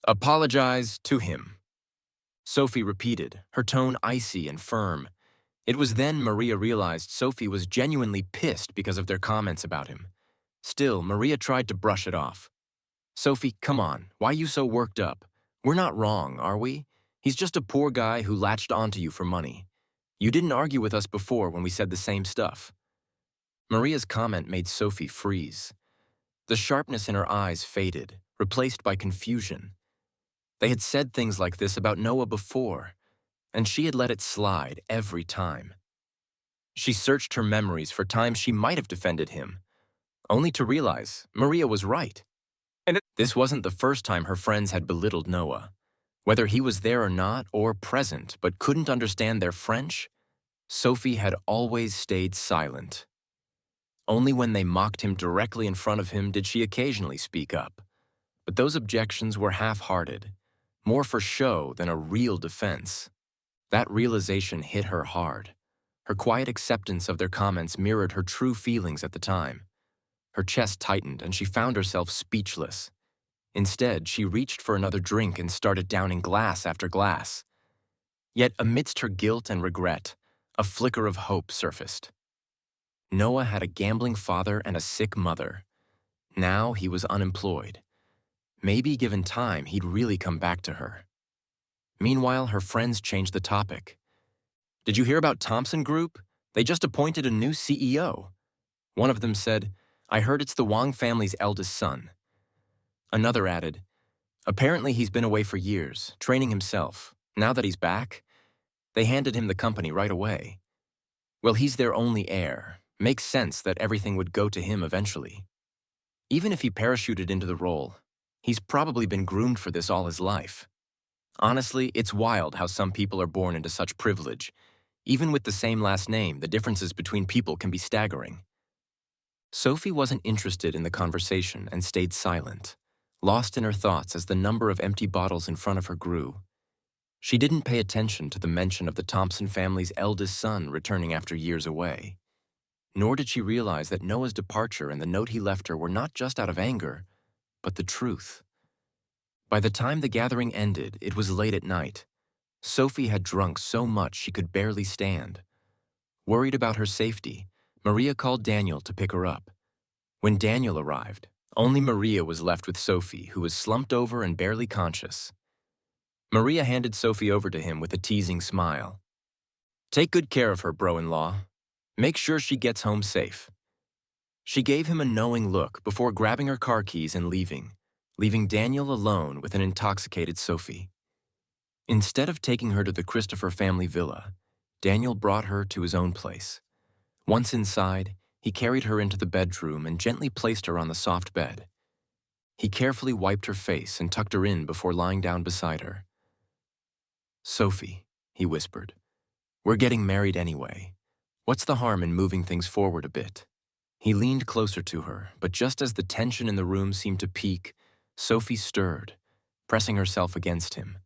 [SPEAKER 1] "Apologize to him." Sophie repeated, her tone icy and firm. It was then Maria realized Sophie was genuinely pissed because of their comments about him. Still, Maria tried to brush it off. "Sophie, come on, why you so worked up? We're not wrong, are we? He's just a poor guy who latched onto you for money. You didn't argue with us before when we said the same stuff." Maria's comment made Sophie freeze. The sharpness in her eyes faded, replaced by confusion. They had said things like this about Noah before, and she had let it slide every time. She searched her memories for times she might have defended him, only to realize Maria was right. And this wasn't the first time her friends had belittled Noah. Whether he was there or not, or present, but couldn't understand their French, Sophie had always stayed silent. Only when they mocked him directly in front of him did she occasionally speak up. But those objections were half-hearted, more for show than a real defense. That realization hit her hard. Her quiet acceptance of their comments mirrored her true feelings at the time. Her chest tightened and she found herself speechless. Instead, she reached for another drink and started downing glass after glass. Yet amidst her guilt and regret, a flicker of hope surfaced. Noah had a gambling father and a sick mother. Now he was unemployed. Maybe given time, he'd really come back to her. Meanwhile, her friends changed the topic. "Did you hear about Thompson Group? They just appointed a new CEO." One of them said, "I heard it's the Wang family's eldest son." Another added, "Apparently he's been away for years, training himself. Now that he's back, they handed him the company right away. Well, he's their only heir. Makes sense that everything would go to him eventually. Even if he parachuted into the role, he's probably been groomed for this all his life. Honestly, it's wild how some people are born into such privilege. Even with the same last name, the differences between people can be staggering." Sophie wasn't interested in the conversation and stayed silent, lost in her thoughts as the number of empty bottles in front of her grew. She didn't pay attention to the mention of the Thompson family's eldest son returning after years away. Nor did she realize that Noah's departure and the note he left her were not just out of anger, but the truth. By the time the gathering ended, it was late at night. Sophie had drunk so much she could barely stand. Worried about her safety, Maria called Daniel to pick her up. When Daniel arrived, only Maria was left with Sophie, who was slumped over and barely conscious. Maria handed Sophie over to him with a teasing smile. "Take good care of her, bro-in-law. Make sure she gets home safe." She gave him a knowing look before grabbing her car keys and leaving Daniel alone with an intoxicated Sophie. Instead of taking her to the Christopher family villa, Daniel brought her to his own place. Once inside, he carried her into the bedroom and gently placed her on the soft bed. He carefully wiped her face and tucked her in before lying down beside her. "Sophie," he whispered, "we're getting married anyway. What's the harm in moving things forward a bit?" He leaned closer to her, but just as the tension in the room seemed to peak, Sophie stirred, pressing herself against him.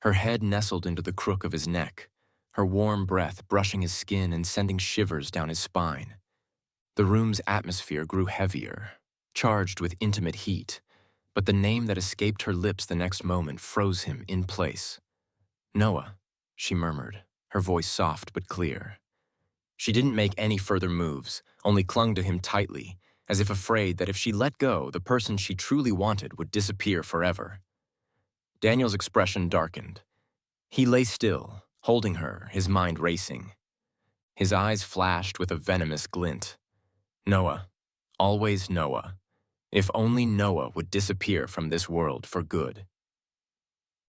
[SPEAKER 1] Her head nestled into the crook of his neck, her warm breath brushing his skin and sending shivers down his spine. The room's atmosphere grew heavier, charged with intimate heat, but the name that escaped her lips the next moment froze him in place. "Noah," she murmured, her voice soft but clear. She didn't make any further moves, only clung to him tightly, as if afraid that if she let go, the person she truly wanted would disappear forever. Daniel's expression darkened. He lay still, holding her, his mind racing. His eyes flashed with a venomous glint. Noah, always Noah. If only Noah would disappear from this world for good.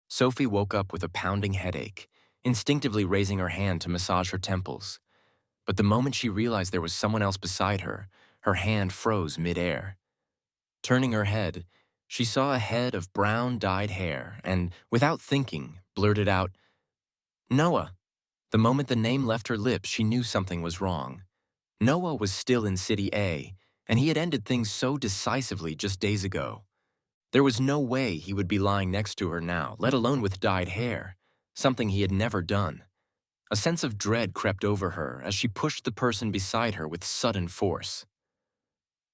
[SPEAKER 1] Sophie woke up with a pounding headache, instinctively raising her hand to massage her temples. But the moment she realized there was someone else beside her, her hand froze mid-air. Turning her head, she saw a head of brown dyed hair and, without thinking, blurted out, "Noah." The moment the name left her lips, she knew something was wrong. Noah was still in City A, And he had ended things so decisively just days ago. There was no way he would be lying next to her now, let alone with dyed hair, something he had never done. A sense of dread crept over her as she pushed the person beside her with sudden force.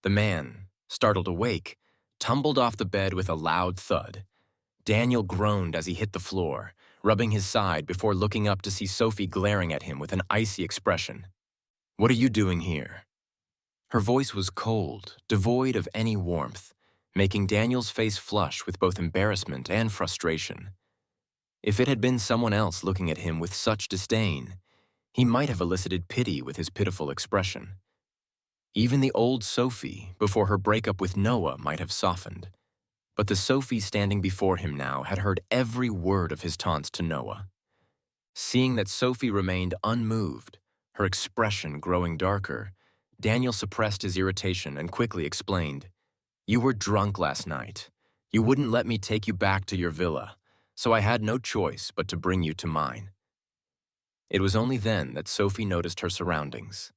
[SPEAKER 1] The man, startled awake, tumbled off the bed with a loud thud. Daniel groaned as he hit the floor, rubbing his side before looking up to see Sophie glaring at him with an icy expression. "What are you doing here?" Her voice was cold, devoid of any warmth, making Daniel's face flush with both embarrassment and frustration. If it had been someone else looking at him with such disdain, he might have elicited pity with his pitiful expression. Even the old Sophie, before her breakup with Noah, might have softened. But the Sophie standing before him now had heard every word of his taunts to Noah. Seeing that Sophie remained unmoved, her expression growing darker, Daniel suppressed his irritation and quickly explained, "You were drunk last night. You wouldn't let me take you back to your villa, so I had no choice but to bring you to mine." It was only then that Sophie noticed her surroundings.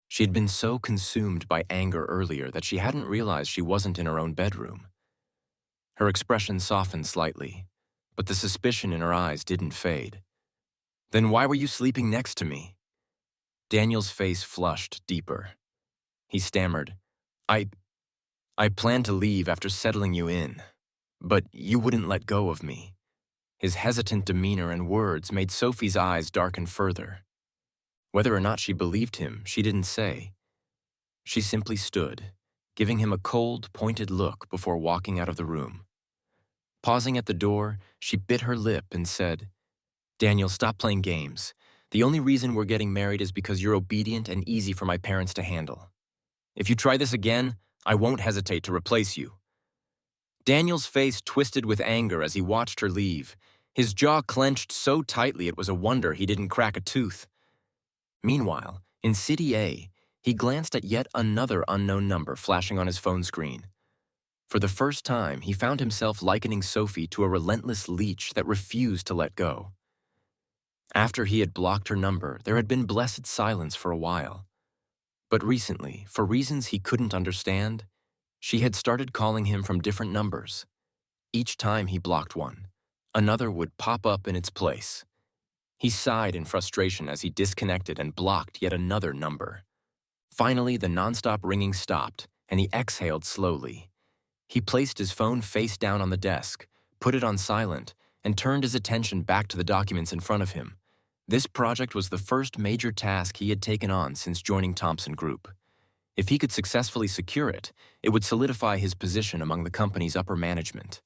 [SPEAKER 1] She had been so consumed by anger earlier that she hadn't realized she wasn't in her own bedroom. Her expression softened slightly, but the suspicion in her eyes didn't fade. "Then why were you sleeping next to me?" Daniel's face flushed deeper. He stammered, I planned to leave after settling you in, but you wouldn't let go of me." His hesitant demeanor and words made Sophie's eyes darken further. Whether or not she believed him, she didn't say. She simply stood, giving him a cold, pointed look before walking out of the room. Pausing at the door, she bit her lip and said, "Daniel, stop playing games. The only reason we're getting married is because you're obedient and easy for my parents to handle. If you try this again, I won't hesitate to replace you." Daniel's face twisted with anger as he watched her leave. His jaw clenched so tightly it was a wonder he didn't crack a tooth. Meanwhile, in City A, he glanced at yet another unknown number flashing on his phone screen. For the first time, he found himself likening Sophie to a relentless leech that refused to let go. After he had blocked her number, there had been blessed silence for a while. But recently, for reasons he couldn't understand, she had started calling him from different numbers. Each time he blocked one, another would pop up in its place. He sighed in frustration as he disconnected and blocked yet another number. Finally, the nonstop ringing stopped, and he exhaled slowly. He placed his phone face down on the desk, put it on silent, and turned his attention back to the documents in front of him. This project was the first major task he had taken on since joining Thompson Group. If he could successfully secure it, it would solidify his position among the company's upper management.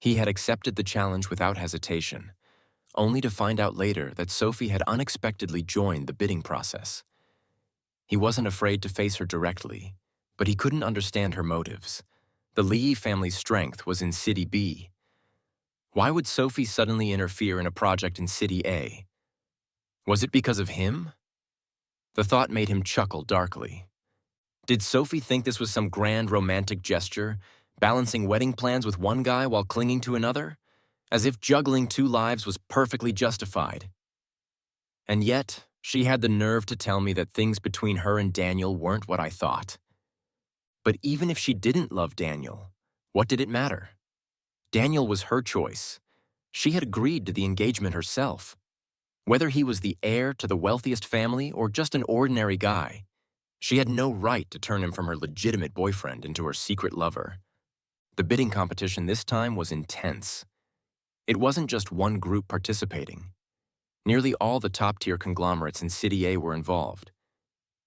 [SPEAKER 1] He had accepted the challenge without hesitation, only to find out later that Sophie had unexpectedly joined the bidding process. He wasn't afraid to face her directly, but he couldn't understand her motives. The Lee family's strength was in City B. Why would Sophie suddenly interfere in a project in City A? Was it because of him? The thought made him chuckle darkly. Did Sophie think this was some grand romantic gesture, balancing wedding plans with one guy while clinging to another? As if juggling two lives was perfectly justified. And yet, she had the nerve to tell me that things between her and Daniel weren't what I thought. But even if she didn't love Daniel, what did it matter? Daniel was her choice. She had agreed to the engagement herself. Whether he was the heir to the wealthiest family or just an ordinary guy, she had no right to turn him from her legitimate boyfriend into her secret lover. The bidding competition this time was intense. It wasn't just one group participating. Nearly all the top-tier conglomerates in City A were involved.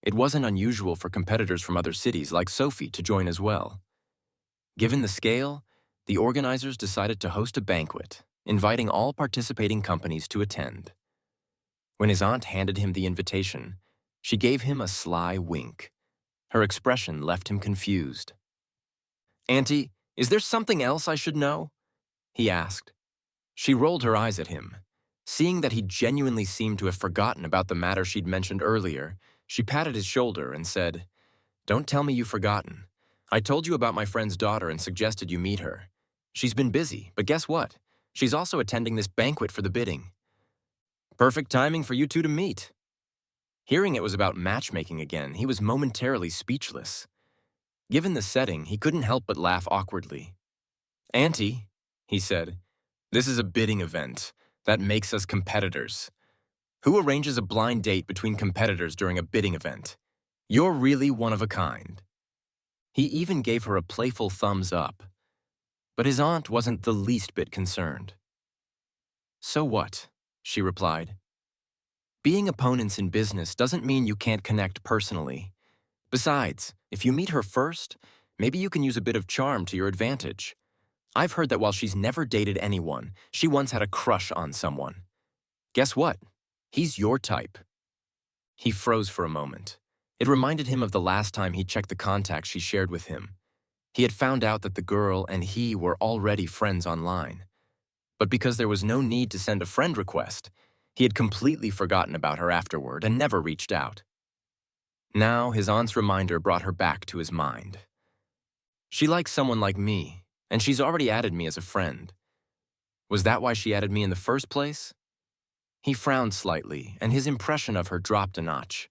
[SPEAKER 1] It wasn't unusual for competitors from other cities like Sophie to join as well. Given the scale, the organizers decided to host a banquet, inviting all participating companies to attend. When his aunt handed him the invitation, she gave him a sly wink. Her expression left him confused. "Auntie, is there something else I should know?" he asked. She rolled her eyes at him. Seeing that he genuinely seemed to have forgotten about the matter she'd mentioned earlier, she patted his shoulder and said, "Don't tell me you've forgotten. I told you about my friend's daughter and suggested you meet her. She's been busy, but guess what? She's also attending this banquet for the bidding. Perfect timing for you two to meet." Hearing it was about matchmaking again, he was momentarily speechless. Given the setting, he couldn't help but laugh awkwardly. "Auntie," he said, "this is a bidding event. That makes us competitors. Who arranges a blind date between competitors during a bidding event? You're really one of a kind." He even gave her a playful thumbs up. But his aunt wasn't the least bit concerned. "So what?" she replied. "Being opponents in business doesn't mean you can't connect personally. Besides, if you meet her first, maybe you can use a bit of charm to your advantage. I've heard that while she's never dated anyone, she once had a crush on someone. Guess what? He's your type." He froze for a moment. It reminded him of the last time he checked the contacts she shared with him. He had found out that the girl and he were already friends online. But because there was no need to send a friend request, he had completely forgotten about her afterward and never reached out. Now, his aunt's reminder brought her back to his mind. "She likes someone like me, and she's already added me as a friend. Was that why she added me in the first place?" He frowned slightly, and his impression of her dropped a notch.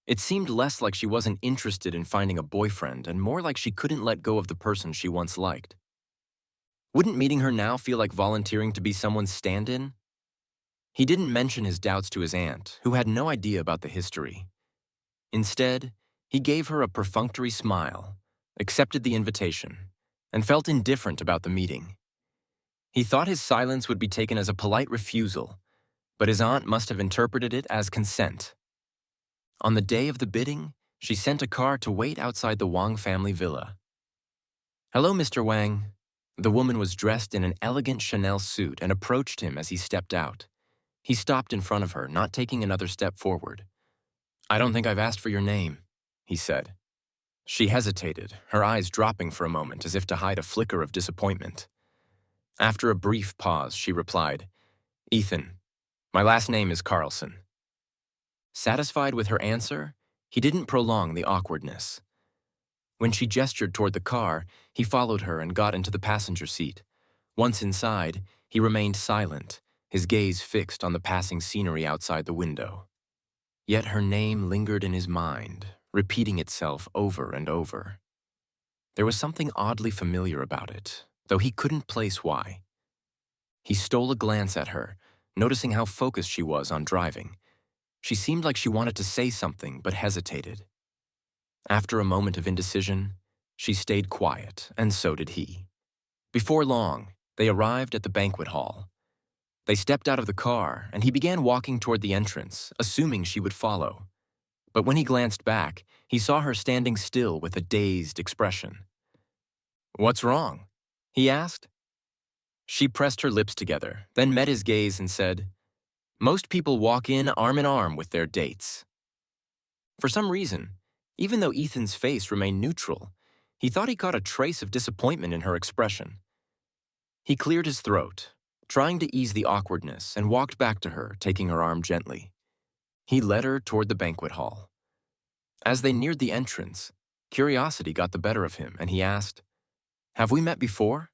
[SPEAKER 1] It seemed less like she wasn't interested in finding a boyfriend and more like she couldn't let go of the person she once liked. Wouldn't meeting her now feel like volunteering to be someone's stand-in? He didn't mention his doubts to his aunt, who had no idea about the history. Instead, he gave her a perfunctory smile, accepted the invitation, and felt indifferent about the meeting. He thought his silence would be taken as a polite refusal, but his aunt must have interpreted it as consent. On the day of the bidding, she sent a car to wait outside the Wang family villa. "Hello, Mr. Wang." The woman was dressed in an elegant Chanel suit and approached him as he stepped out. He stopped in front of her, not taking another step forward. "I don't think I've asked for your name," he said. She hesitated, her eyes dropping for a moment as if to hide a flicker of disappointment. After a brief pause, she replied, "Ethan. My last name is Carlson." Satisfied with her answer, he didn't prolong the awkwardness. When she gestured toward the car, he followed her and got into the passenger seat. Once inside, he remained silent, his gaze fixed on the passing scenery outside the window. Yet her name lingered in his mind, repeating itself over and over. There was something oddly familiar about it, though he couldn't place why. He stole a glance at her, noticing how focused she was on driving. She seemed like she wanted to say something but hesitated. After a moment of indecision, she stayed quiet, and so did he. Before long, they arrived at the banquet hall. They stepped out of the car, and he began walking toward the entrance, assuming she would follow. But when he glanced back, he saw her standing still with a dazed expression. "What's wrong?" he asked. She pressed her lips together, then met his gaze and said, "Most people walk in arm with their dates." For some reason, even though Ethan's face remained neutral, he thought he caught a trace of disappointment in her expression. He cleared his throat, trying to ease the awkwardness, and walked back to her, taking her arm gently. He led her toward the banquet hall. As they neared the entrance, curiosity got the better of him, and he asked, "Have we met before?"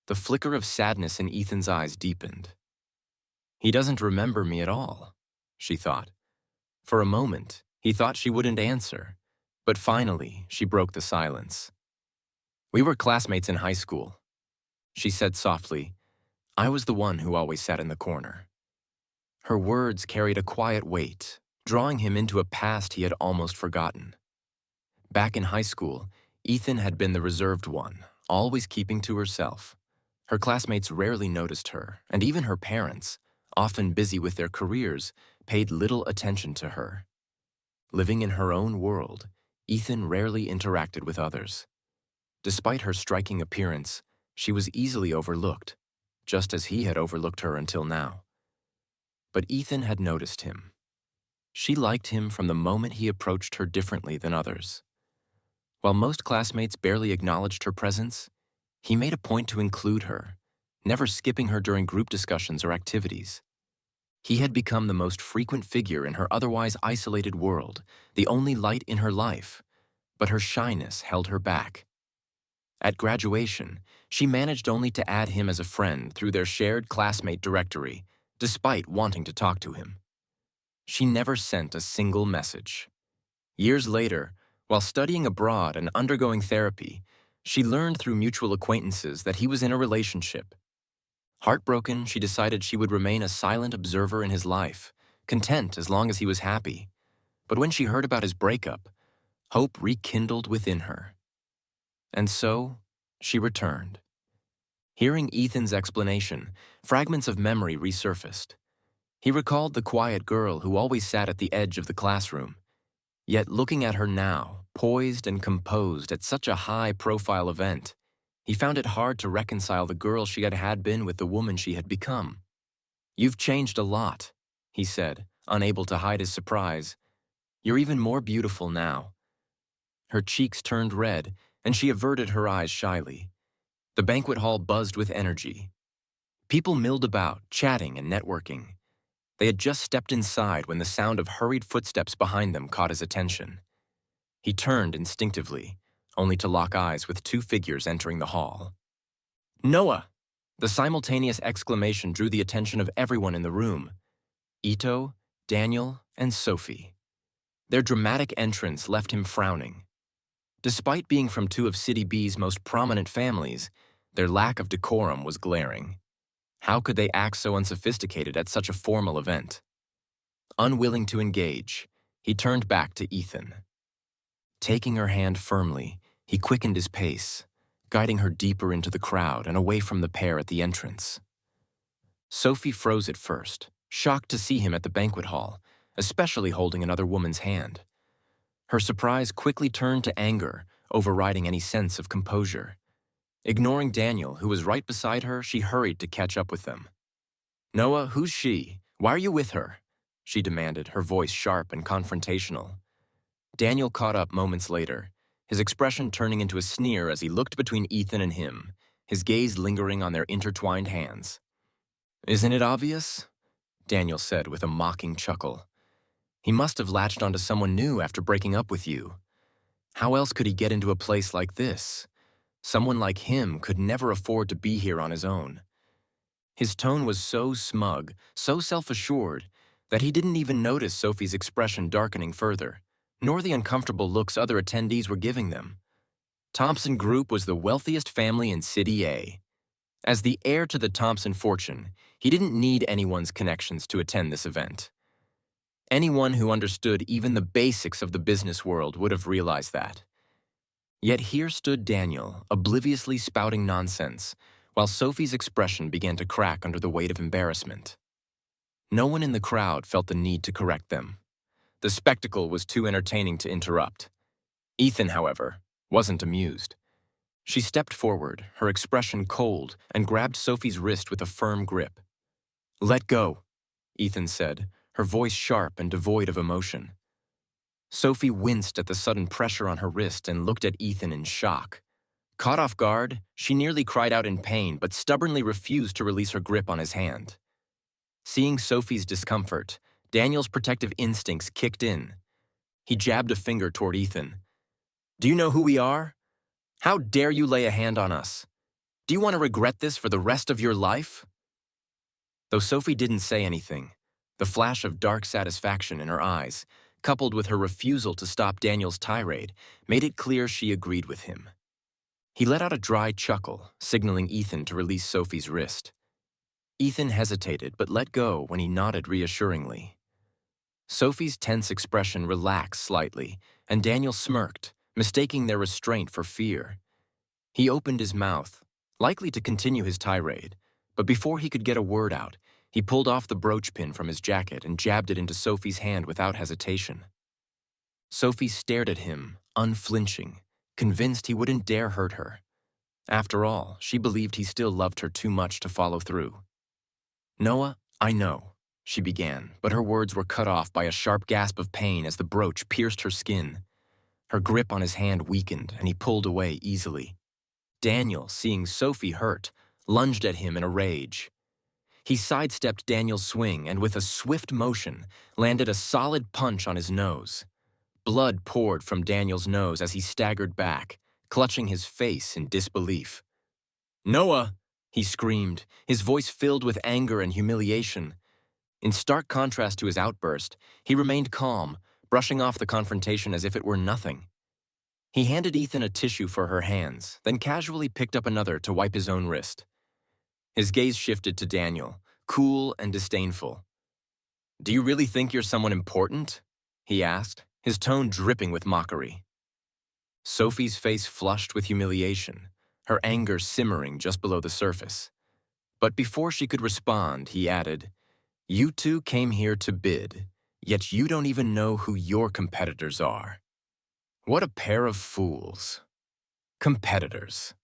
[SPEAKER 1] The flicker of sadness in Ethan's eyes deepened. He doesn't remember me at all, she thought. For a moment, he thought she wouldn't answer, but finally, she broke the silence. "We were classmates in high school," she said softly. "I was the one who always sat in the corner." Her words carried a quiet weight, drawing him into a past he had almost forgotten. Back in high school, Ethan had been the reserved one, always keeping to herself. Her classmates rarely noticed her, and even her parents, often busy with their careers, paid little attention to her. Living in her own world, Ethan rarely interacted with others. Despite her striking appearance, she was easily overlooked, just as he had overlooked her until now. But Ethan had noticed him. She liked him from the moment he approached her differently than others. While most classmates barely acknowledged her presence, he made a point to include her, never skipping her during group discussions or activities. He had become the most frequent figure in her otherwise isolated world, the only light in her life, but her shyness held her back. At graduation, she managed only to add him as a friend through their shared classmate directory, despite wanting to talk to him. She never sent a single message. Years later, while studying abroad and undergoing therapy, she learned through mutual acquaintances that he was in a relationship. Heartbroken, she decided she would remain a silent observer in his life, content as long as he was happy. But when she heard about his breakup, hope rekindled within her. And so, she returned. Hearing Ethan's explanation, fragments of memory resurfaced. He recalled the quiet girl who always sat at the edge of the classroom. Yet looking at her now, poised and composed at such a high-profile event, he found it hard to reconcile the girl she had been with the woman she had become. "You've changed a lot," he said, unable to hide his surprise. "You're even more beautiful now." Her cheeks turned red, and she averted her eyes shyly. The banquet hall buzzed with energy. People milled about, chatting and networking. They had just stepped inside when the sound of hurried footsteps behind them caught his attention. He turned instinctively, only to lock eyes with two figures entering the hall. "Noah!" The simultaneous exclamation drew the attention of everyone in the room. Ito, Daniel, and Sophie. Their dramatic entrance left him frowning. Despite being from two of City B's most prominent families, their lack of decorum was glaring. How could they act so unsophisticated at such a formal event? Unwilling to engage, he turned back to Ethan. Taking her hand firmly, he quickened his pace, guiding her deeper into the crowd and away from the pair at the entrance. Sophie froze at first, shocked to see him at the banquet hall, especially holding another woman's hand. Her surprise quickly turned to anger, overriding any sense of composure. Ignoring Daniel, who was right beside her, she hurried to catch up with them. "Noah, who's she? Why are you with her?" she demanded, her voice sharp and confrontational. Daniel caught up moments later, his expression turning into a sneer as he looked between Ethan and him, his gaze lingering on their intertwined hands. "Isn't it obvious?" Daniel said with a mocking chuckle. "He must have latched onto someone new after breaking up with you. How else could he get into a place like this? Someone like him could never afford to be here on his own." His tone was so smug, so self-assured, that he didn't even notice Sophie's expression darkening further, nor the uncomfortable looks other attendees were giving them. Thompson Group was the wealthiest family in City A. As the heir to the Thompson fortune, he didn't need anyone's connections to attend this event. Anyone who understood even the basics of the business world would have realized that. Yet here stood Daniel, obliviously spouting nonsense, while Sophie's expression began to crack under the weight of embarrassment. No one in the crowd felt the need to correct them. The spectacle was too entertaining to interrupt. Ethan, however, wasn't amused. She stepped forward, her expression cold, and grabbed Sophie's wrist with a firm grip. "Let go," Ethan said, her voice sharp and devoid of emotion. Sophie winced at the sudden pressure on her wrist and looked at Ethan in shock. Caught off guard, she nearly cried out in pain but stubbornly refused to release her grip on his hand. Seeing Sophie's discomfort, Daniel's protective instincts kicked in. He jabbed a finger toward Ethan. "Do you know who we are? How dare you lay a hand on us? Do you want to regret this for the rest of your life?" Though Sophie didn't say anything, the flash of dark satisfaction in her eyes, coupled with her refusal to stop Daniel's tirade, made it clear she agreed with him. He let out a dry chuckle, signaling Ethan to release Sophie's wrist. Ethan hesitated but let go when he nodded reassuringly. Sophie's tense expression relaxed slightly, and Daniel smirked, mistaking their restraint for fear. He opened his mouth, likely to continue his tirade, but before he could get a word out, he pulled off the brooch pin from his jacket and jabbed it into Sophie's hand without hesitation. Sophie stared at him, unflinching, convinced he wouldn't dare hurt her. After all, she believed he still loved her too much to follow through. "Noah, I know," she began, but her words were cut off by a sharp gasp of pain as the brooch pierced her skin. Her grip on his hand weakened, and he pulled away easily. Daniel, seeing Sophie hurt, lunged at him in a rage. He sidestepped Daniel's swing and with a swift motion, landed a solid punch on his nose. Blood poured from Daniel's nose as he staggered back, clutching his face in disbelief. "Noah!" he screamed, his voice filled with anger and humiliation. In stark contrast to his outburst, he remained calm, brushing off the confrontation as if it were nothing. He handed Ethan a tissue for her hands, then casually picked up another to wipe his own wrist. His gaze shifted to Daniel, cool and disdainful. "Do you really think you're someone important?" he asked, his tone dripping with mockery. Sophie's face flushed with humiliation, her anger simmering just below the surface. But before she could respond, he added, "You two came here to bid, yet you don't even know who your competitors are. What a pair of fools. Competitors."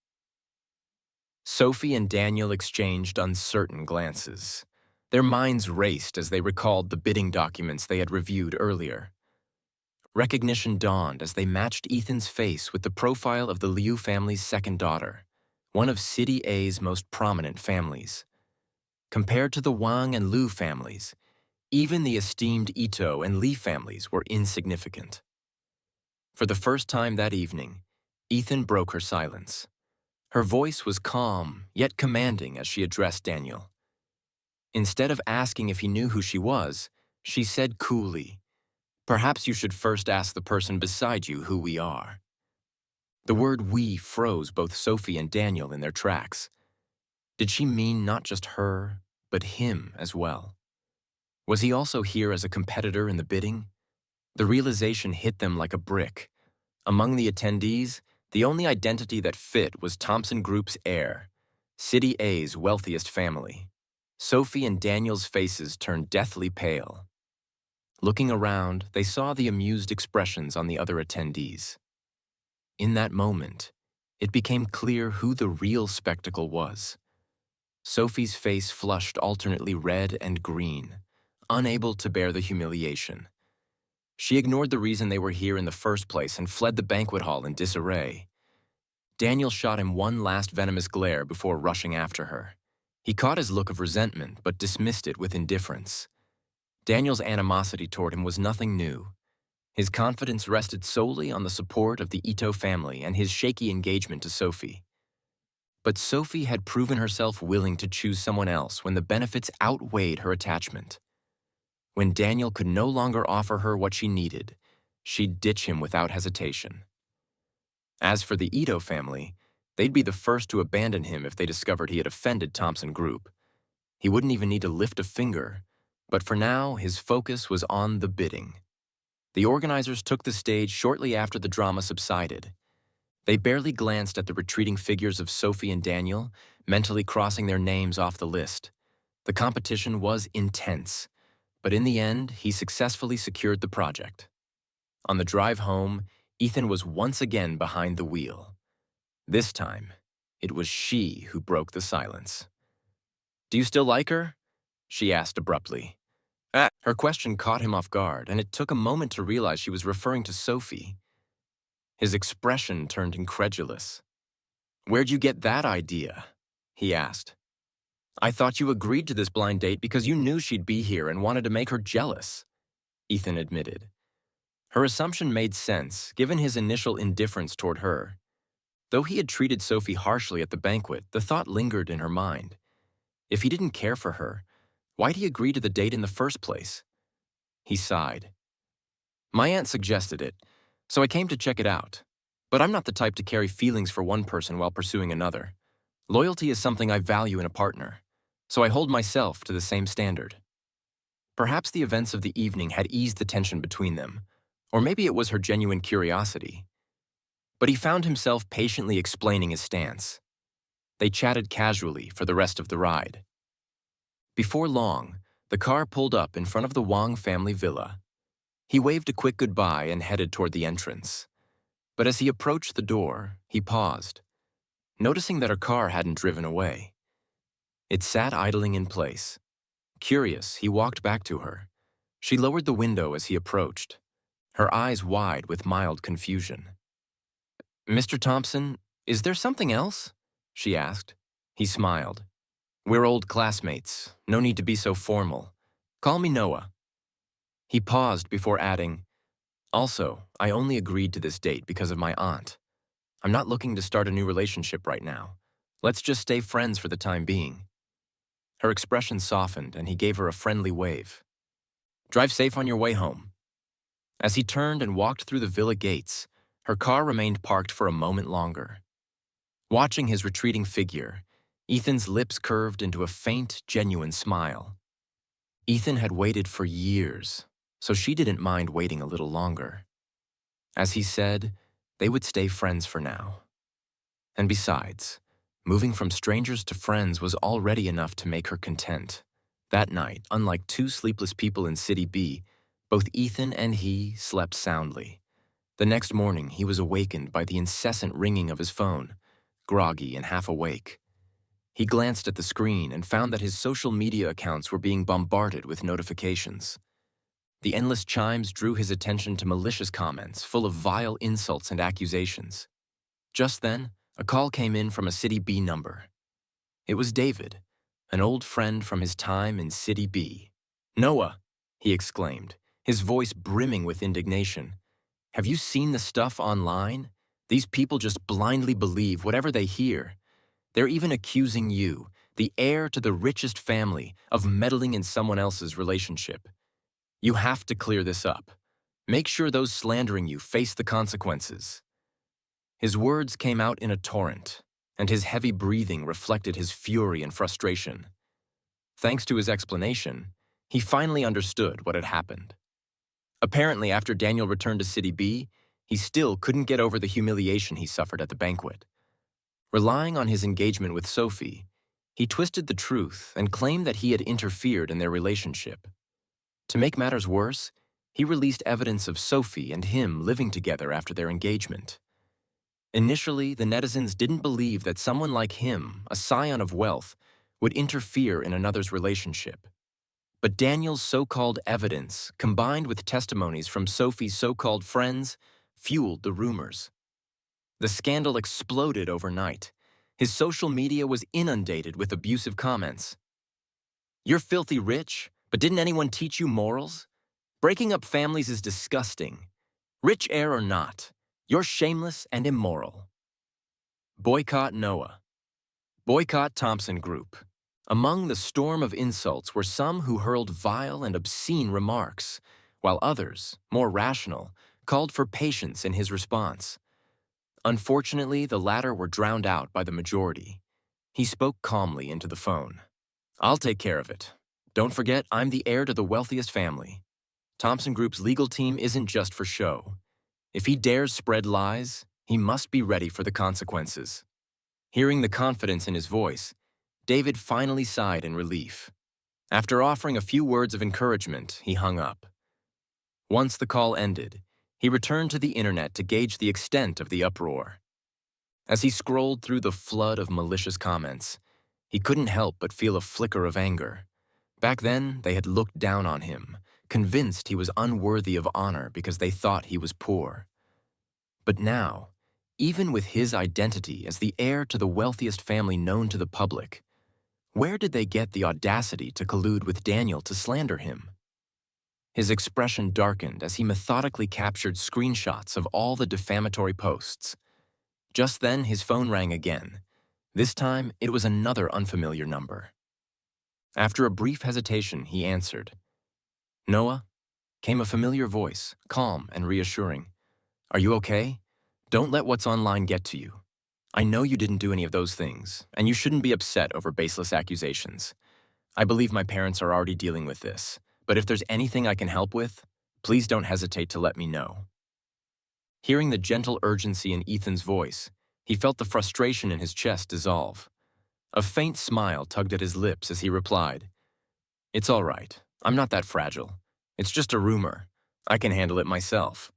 [SPEAKER 1] Sophie and Daniel exchanged uncertain glances. Their minds raced as they recalled the bidding documents they had reviewed earlier. Recognition dawned as they matched Ethan's face with the profile of the Liu family's second daughter, one of City A's most prominent families. Compared to the Wang and Liu families, even the esteemed Ito and Li families were insignificant. For the first time that evening, Ethan broke her silence. Her voice was calm, yet commanding as she addressed Daniel. Instead of asking if he knew who she was, she said coolly, "Perhaps you should first ask the person beside you who we are." The word "we" froze both Sophie and Daniel in their tracks. Did she mean not just her, but him as well? Was he also here as a competitor in the bidding? The realization hit them like a brick. Among the attendees, the only identity that fit was Thompson Group's heir, City A's wealthiest family. Sophie and Daniel's faces turned deathly pale. Looking around, they saw the amused expressions on the other attendees. In that moment, it became clear who the real spectacle was. Sophie's face flushed alternately red and green, unable to bear the humiliation. She ignored the reason they were here in the first place and fled the banquet hall in disarray. Daniel shot him one last venomous glare before rushing after her. He caught his look of resentment but dismissed it with indifference. Daniel's animosity toward him was nothing new. His confidence rested solely on the support of the Ito family and his shaky engagement to Sophie. But Sophie had proven herself willing to choose someone else when the benefits outweighed her attachment. When Daniel could no longer offer her what she needed, she'd ditch him without hesitation. As for the Ito family, they'd be the first to abandon him if they discovered he had offended Thompson Group. He wouldn't even need to lift a finger, but for now, his focus was on the bidding. The organizers took the stage shortly after the drama subsided. They barely glanced at the retreating figures of Sophie and Daniel, mentally crossing their names off the list. The competition was intense, but in the end, he successfully secured the project. On the drive home, Ethan was once again behind the wheel. This time, it was she who broke the silence. "Do you still like her?" she asked abruptly. Her question caught him off guard, and it took a moment to realize she was referring to Sophie. His expression turned incredulous. "Where'd you get that idea?" he asked. "I thought you agreed to this blind date because you knew she'd be here and wanted to make her jealous," Ethan admitted. Her assumption made sense, given his initial indifference toward her. Though he had treated Sophie harshly at the banquet, the thought lingered in her mind. If he didn't care for her, why'd he agree to the date in the first place? He sighed. "My aunt suggested it, so I came to check it out. But I'm not the type to carry feelings for one person while pursuing another. Loyalty is something I value in a partner, so I hold myself to the same standard." Perhaps the events of the evening had eased the tension between them, or maybe it was her genuine curiosity. But he found himself patiently explaining his stance. They chatted casually for the rest of the ride. Before long, the car pulled up in front of the Wang family villa. He waved a quick goodbye and headed toward the entrance. But as he approached the door, he paused, noticing that her car hadn't driven away. It sat idling in place. Curious, he walked back to her. She lowered the window as he approached, her eyes wide with mild confusion. "Mr. Thompson, is there something else?" she asked. He smiled. "We're old classmates. No need to be so formal. Call me Noah." He paused before adding, "Also, I only agreed to this date because of my aunt. I'm not looking to start a new relationship right now. Let's just stay friends for the time being." Her expression softened, and he gave her a friendly wave. "Drive safe on your way home." As he turned and walked through the villa gates, her car remained parked for a moment longer. Watching his retreating figure, Ethan's lips curved into a faint, genuine smile. Ethan had waited for years, so she didn't mind waiting a little longer. As he said, they would stay friends for now. And besides, moving from strangers to friends was already enough to make her content. That night, unlike two sleepless people in City B, both Ethan and he slept soundly. The next morning, he was awakened by the incessant ringing of his phone, groggy and half awake. He glanced at the screen and found that his social media accounts were being bombarded with notifications. The endless chimes drew his attention to malicious comments full of vile insults and accusations. Just then, a call came in from a City B number. It was David, an old friend from his time in City B. "Noah," he exclaimed, his voice brimming with indignation. "Have you seen the stuff online? These people just blindly believe whatever they hear. They're even accusing you, the heir to the richest family, of meddling in someone else's relationship. You have to clear this up. Make sure those slandering you face the consequences." His words came out in a torrent, and his heavy breathing reflected his fury and frustration. Thanks to his explanation, he finally understood what had happened. Apparently, after Daniel returned to City B, he still couldn't get over the humiliation he suffered at the banquet. Relying on his engagement with Sophie, he twisted the truth and claimed that he had interfered in their relationship. To make matters worse, he released evidence of Sophie and him living together after their engagement. Initially, the netizens didn't believe that someone like him, a scion of wealth, would interfere in another's relationship. But Daniel's so-called evidence, combined with testimonies from Sophie's so-called friends, fueled the rumors. The scandal exploded overnight. His social media was inundated with abusive comments. "You're filthy rich, but didn't anyone teach you morals? Breaking up families is disgusting. Rich heir or not, you're shameless and immoral. Boycott Noah. Boycott Thompson Group." Among the storm of insults were some who hurled vile and obscene remarks, while others, more rational, called for patience in his response. Unfortunately, the latter were drowned out by the majority. He spoke calmly into the phone. "I'll take care of it. Don't forget, I'm the heir to the wealthiest family. Thompson Group's legal team isn't just for show. If he dares spread lies, he must be ready for the consequences." Hearing the confidence in his voice, David finally sighed in relief. After offering a few words of encouragement, he hung up. Once the call ended, he returned to the internet to gauge the extent of the uproar. As he scrolled through the flood of malicious comments, he couldn't help but feel a flicker of anger. Back then, they had looked down on him, convinced he was unworthy of honor because they thought he was poor. But now, even with his identity as the heir to the wealthiest family known to the public, where did they get the audacity to collude with Daniel to slander him? His expression darkened as he methodically captured screenshots of all the defamatory posts. Just then, his phone rang again. This time, it was another unfamiliar number. After a brief hesitation, he answered. "Noah?" came a familiar voice, calm and reassuring. "Are you okay? Don't let what's online get to you. I know you didn't do any of those things, and you shouldn't be upset over baseless accusations. I believe my parents are already dealing with this, but if there's anything I can help with, please don't hesitate to let me know." Hearing the gentle urgency in Ethan's voice, he felt the frustration in his chest dissolve. A faint smile tugged at his lips as he replied, "It's all right. I'm not that fragile. It's just a rumor. I can handle it myself."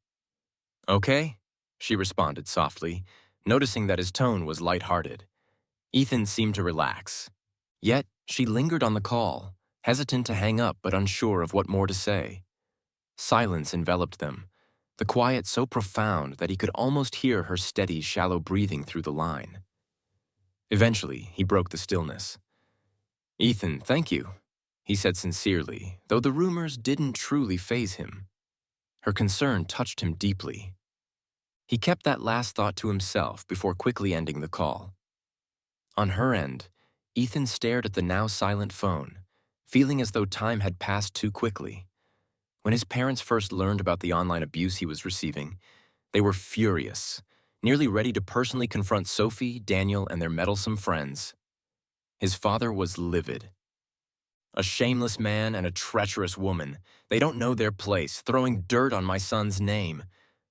[SPEAKER 1] "Okay," she responded softly, noticing that his tone was light-hearted. Ethan seemed to relax. Yet, she lingered on the call, hesitant to hang up but unsure of what more to say. Silence enveloped them, the quiet so profound that he could almost hear her steady, shallow breathing through the line. Eventually, he broke the stillness. "Ethan, thank you," he said sincerely, though the rumors didn't truly faze him. Her concern touched him deeply. He kept that last thought to himself before quickly ending the call. On her end, Ethan stared at the now silent phone, feeling as though time had passed too quickly. When his parents first learned about the online abuse he was receiving, they were furious, nearly ready to personally confront Sophie, Daniel, and their meddlesome friends. His father was livid. A shameless man and a treacherous woman. They don't know their place, throwing dirt on my son's name.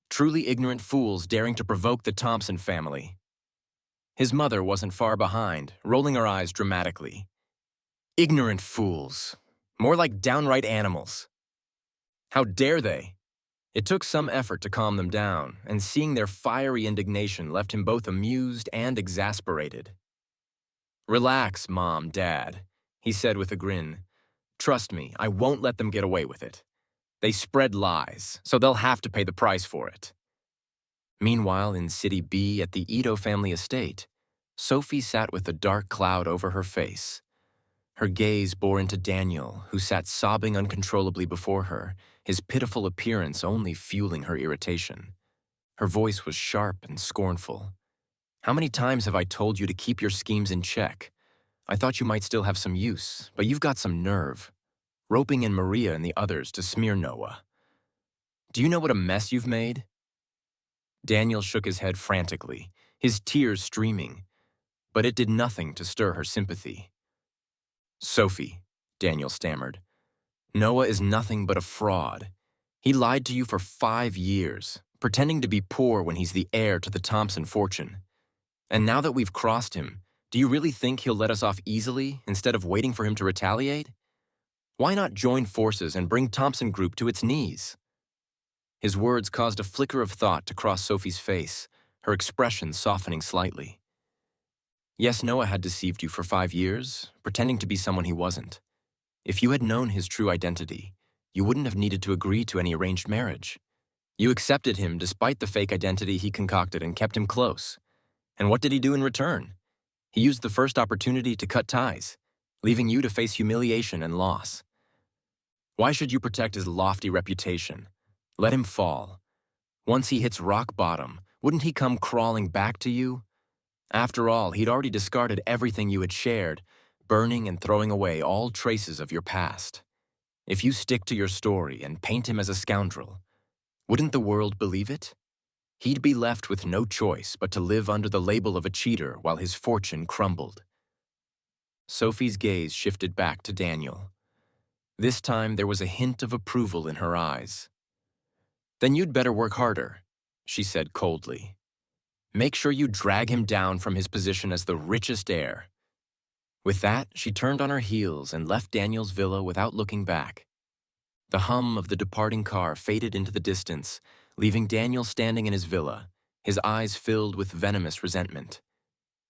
[SPEAKER 1] Truly ignorant fools daring to provoke the Thompson family. His mother wasn't far behind, rolling her eyes dramatically. Ignorant fools. More like downright animals. How dare they? It took some effort to calm them down, and seeing their fiery indignation left him both amused and exasperated. "Relax, Mom, Dad," he said with a grin. "Trust me, I won't let them get away with it. They spread lies, so they'll have to pay the price for it." Meanwhile, in City B at the Ito family estate, Sophie sat with a dark cloud over her face. Her gaze bore into Daniel, who sat sobbing uncontrollably before her, his pitiful appearance only fueling her irritation. Her voice was sharp and scornful. "How many times have I told you to keep your schemes in check? I thought you might still have some use, but you've got some nerve. Roping in Maria and the others to smear Noah. Do you know what a mess you've made?" Daniel shook his head frantically, his tears streaming, but it did nothing to stir her sympathy. "Sophie," Daniel stammered, "Noah is nothing but a fraud. He lied to you for 5 years, pretending to be poor when he's the heir to the Thompson fortune. And now that we've crossed him, do you really think he'll let us off easily instead of waiting for him to retaliate? Why not join forces and bring Thompson Group to its knees?" His words caused a flicker of thought to cross Sophie's face, her expression softening slightly. Yes, Noah had deceived you for 5 years, pretending to be someone he wasn't. If you had known his true identity, you wouldn't have needed to agree to any arranged marriage. You accepted him despite the fake identity he concocted and kept him close. And what did he do in return? He used the first opportunity to cut ties, leaving you to face humiliation and loss. Why should you protect his lofty reputation? Let him fall. Once he hits rock bottom, wouldn't he come crawling back to you? After all, he'd already discarded everything you had shared, burning and throwing away all traces of your past. If you stick to your story and paint him as a scoundrel, wouldn't the world believe it? He'd be left with no choice but to live under the label of a cheater while his fortune crumbled. Sophie's gaze shifted back to Daniel. This time there was a hint of approval in her eyes. "Then you'd better work harder," she said coldly. "Make sure you drag him down from his position as the richest heir." With that, she turned on her heels and left Daniel's villa without looking back. The hum of the departing car faded into the distance, leaving Daniel standing in his villa, his eyes filled with venomous resentment.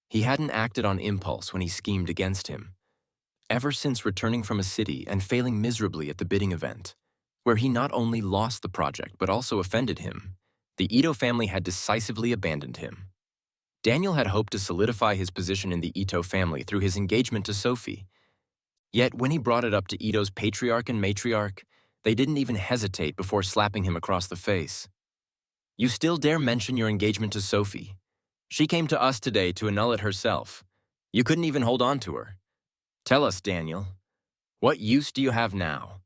[SPEAKER 1] He hadn't acted on impulse when he schemed against him. Ever since returning from a city and failing miserably at the bidding event, where he not only lost the project but also offended him, the Ito family had decisively abandoned him. Daniel had hoped to solidify his position in the Ito family through his engagement to Sophie. Yet when he brought it up to Ito's patriarch and matriarch, they didn't even hesitate before slapping him across the face. "You still dare mention your engagement to Sophie? She came to us today to annul it herself. You couldn't even hold on to her. Tell us, Daniel, what use do you have now?"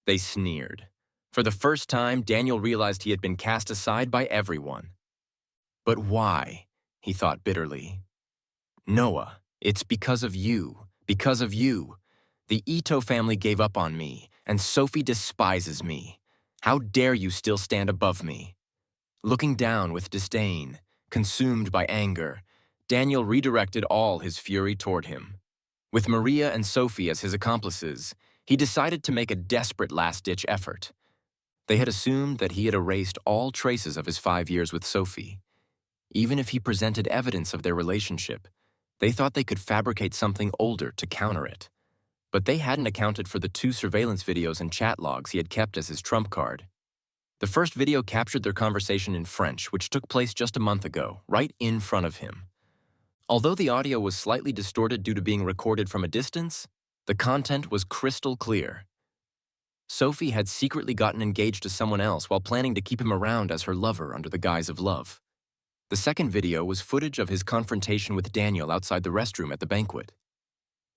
[SPEAKER 1] They sneered. For the first time, Daniel realized he had been cast aside by everyone. But why? He thought bitterly. "Noah, it's because of you. Because of you. The Ito family gave up on me, and Sophie despises me. How dare you still stand above me?" Looking down with disdain, consumed by anger, Daniel redirected all his fury toward him. With Maria and Sophie as his accomplices, he decided to make a desperate last-ditch effort. They had assumed that he had erased all traces of his 5 years with Sophie. Even if he presented evidence of their relationship, they thought they could fabricate something older to counter it. But they hadn't accounted for the 2 surveillance videos and chat logs he had kept as his trump card. The first video captured their conversation in French, which took place just a month ago, right in front of him. Although the audio was slightly distorted due to being recorded from a distance, the content was crystal clear. Sophie had secretly gotten engaged to someone else while planning to keep him around as her lover under the guise of love. The second video was footage of his confrontation with Daniel outside the restroom at the banquet.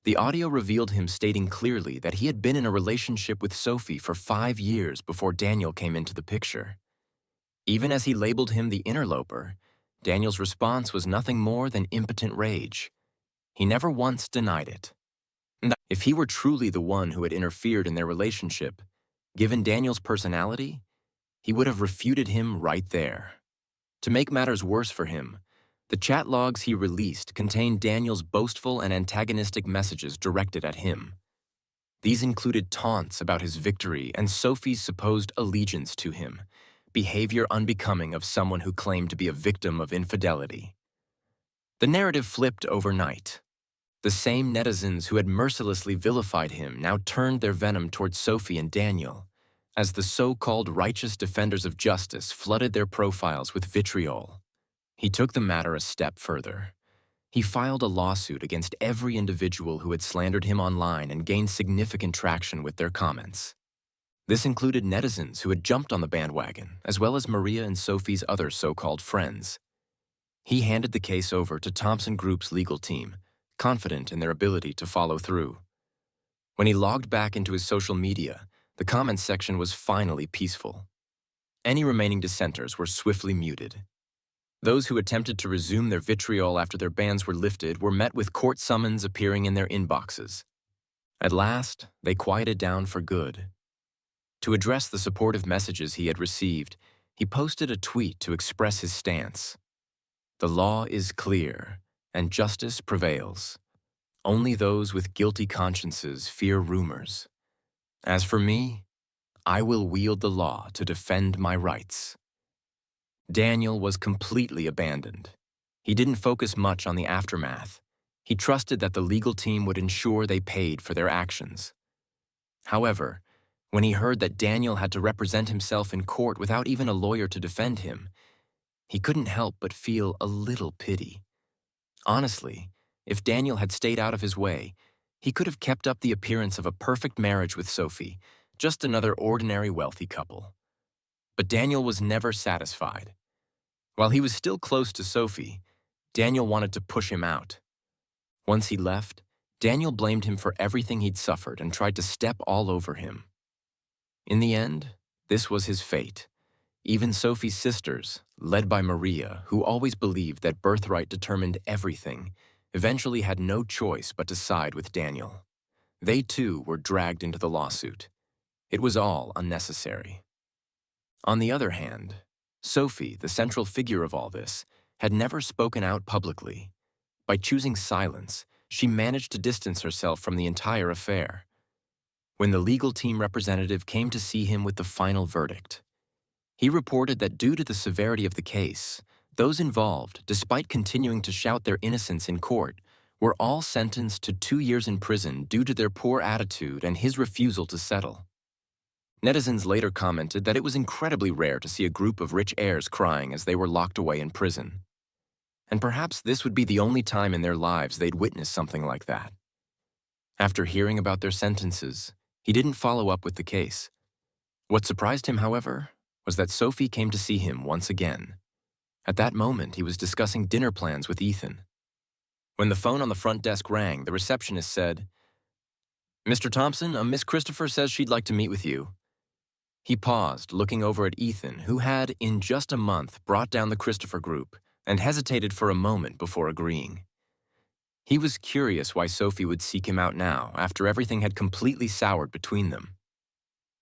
[SPEAKER 1] The audio revealed him stating clearly that he had been in a relationship with Sophie for 5 years before Daniel came into the picture. Even as he labeled him the interloper, Daniel's response was nothing more than impotent rage. He never once denied it. And if he were truly the one who had interfered in their relationship, given Daniel's personality, he would have refuted him right there. To make matters worse for him, the chat logs he released contained Daniel's boastful and antagonistic messages directed at him. These included taunts about his victory and Sophie's supposed allegiance to him, behavior unbecoming of someone who claimed to be a victim of infidelity. The narrative flipped overnight. The same netizens who had mercilessly vilified him now turned their venom towards Sophie and Daniel, as the so-called righteous defenders of justice flooded their profiles with vitriol. He took the matter a step further. He filed a lawsuit against every individual who had slandered him online and gained significant traction with their comments. This included netizens who had jumped on the bandwagon, as well as Maria and Sophie's other so-called friends. He handed the case over to Thompson Group's legal team, confident in their ability to follow through. When he logged back into his social media, the comments section was finally peaceful. Any remaining dissenters were swiftly muted. Those who attempted to resume their vitriol after their bans were lifted were met with court summons appearing in their inboxes. At last, they quieted down for good. To address the supportive messages he had received, he posted a tweet to express his stance. "The law is clear, and justice prevails. Only those with guilty consciences fear rumors. As for me, I will wield the law to defend my rights." Daniel was completely abandoned. He didn't focus much on the aftermath. He trusted that the legal team would ensure they paid for their actions. However, when he heard that Daniel had to represent himself in court without even a lawyer to defend him, he couldn't help but feel a little pity. Honestly, if Daniel had stayed out of his way, he could have kept up the appearance of a perfect marriage with Sophie, just another ordinary wealthy couple. But Daniel was never satisfied. While he was still close to Sophie, Daniel wanted to push him out. Once he left, Daniel blamed him for everything he'd suffered and tried to step all over him. In the end, this was his fate. Even Sophie's sisters, led by Maria, who always believed that birthright determined everything, eventually had no choice but to side with Daniel. They too were dragged into the lawsuit. It was all unnecessary. On the other hand, Sophie, the central figure of all this, had never spoken out publicly. By choosing silence, she managed to distance herself from the entire affair. When the legal team representative came to see him with the final verdict, he reported that due to the severity of the case, those involved, despite continuing to shout their innocence in court, were all sentenced to 2 years in prison due to their poor attitude and his refusal to settle. Netizens later commented that it was incredibly rare to see a group of rich heirs crying as they were locked away in prison. And perhaps this would be the only time in their lives they'd witness something like that. After hearing about their sentences, he didn't follow up with the case. What surprised him, however, was that Sophie came to see him once again. At that moment, he was discussing dinner plans with Ethan. When the phone on the front desk rang, the receptionist said, "Mr. Thompson, Miss Christopher says she'd like to meet with you." He paused, looking over at Ethan, who had, in just a month, brought down the Christopher Group, and hesitated for a moment before agreeing. He was curious why Sophie would seek him out now, after everything had completely soured between them.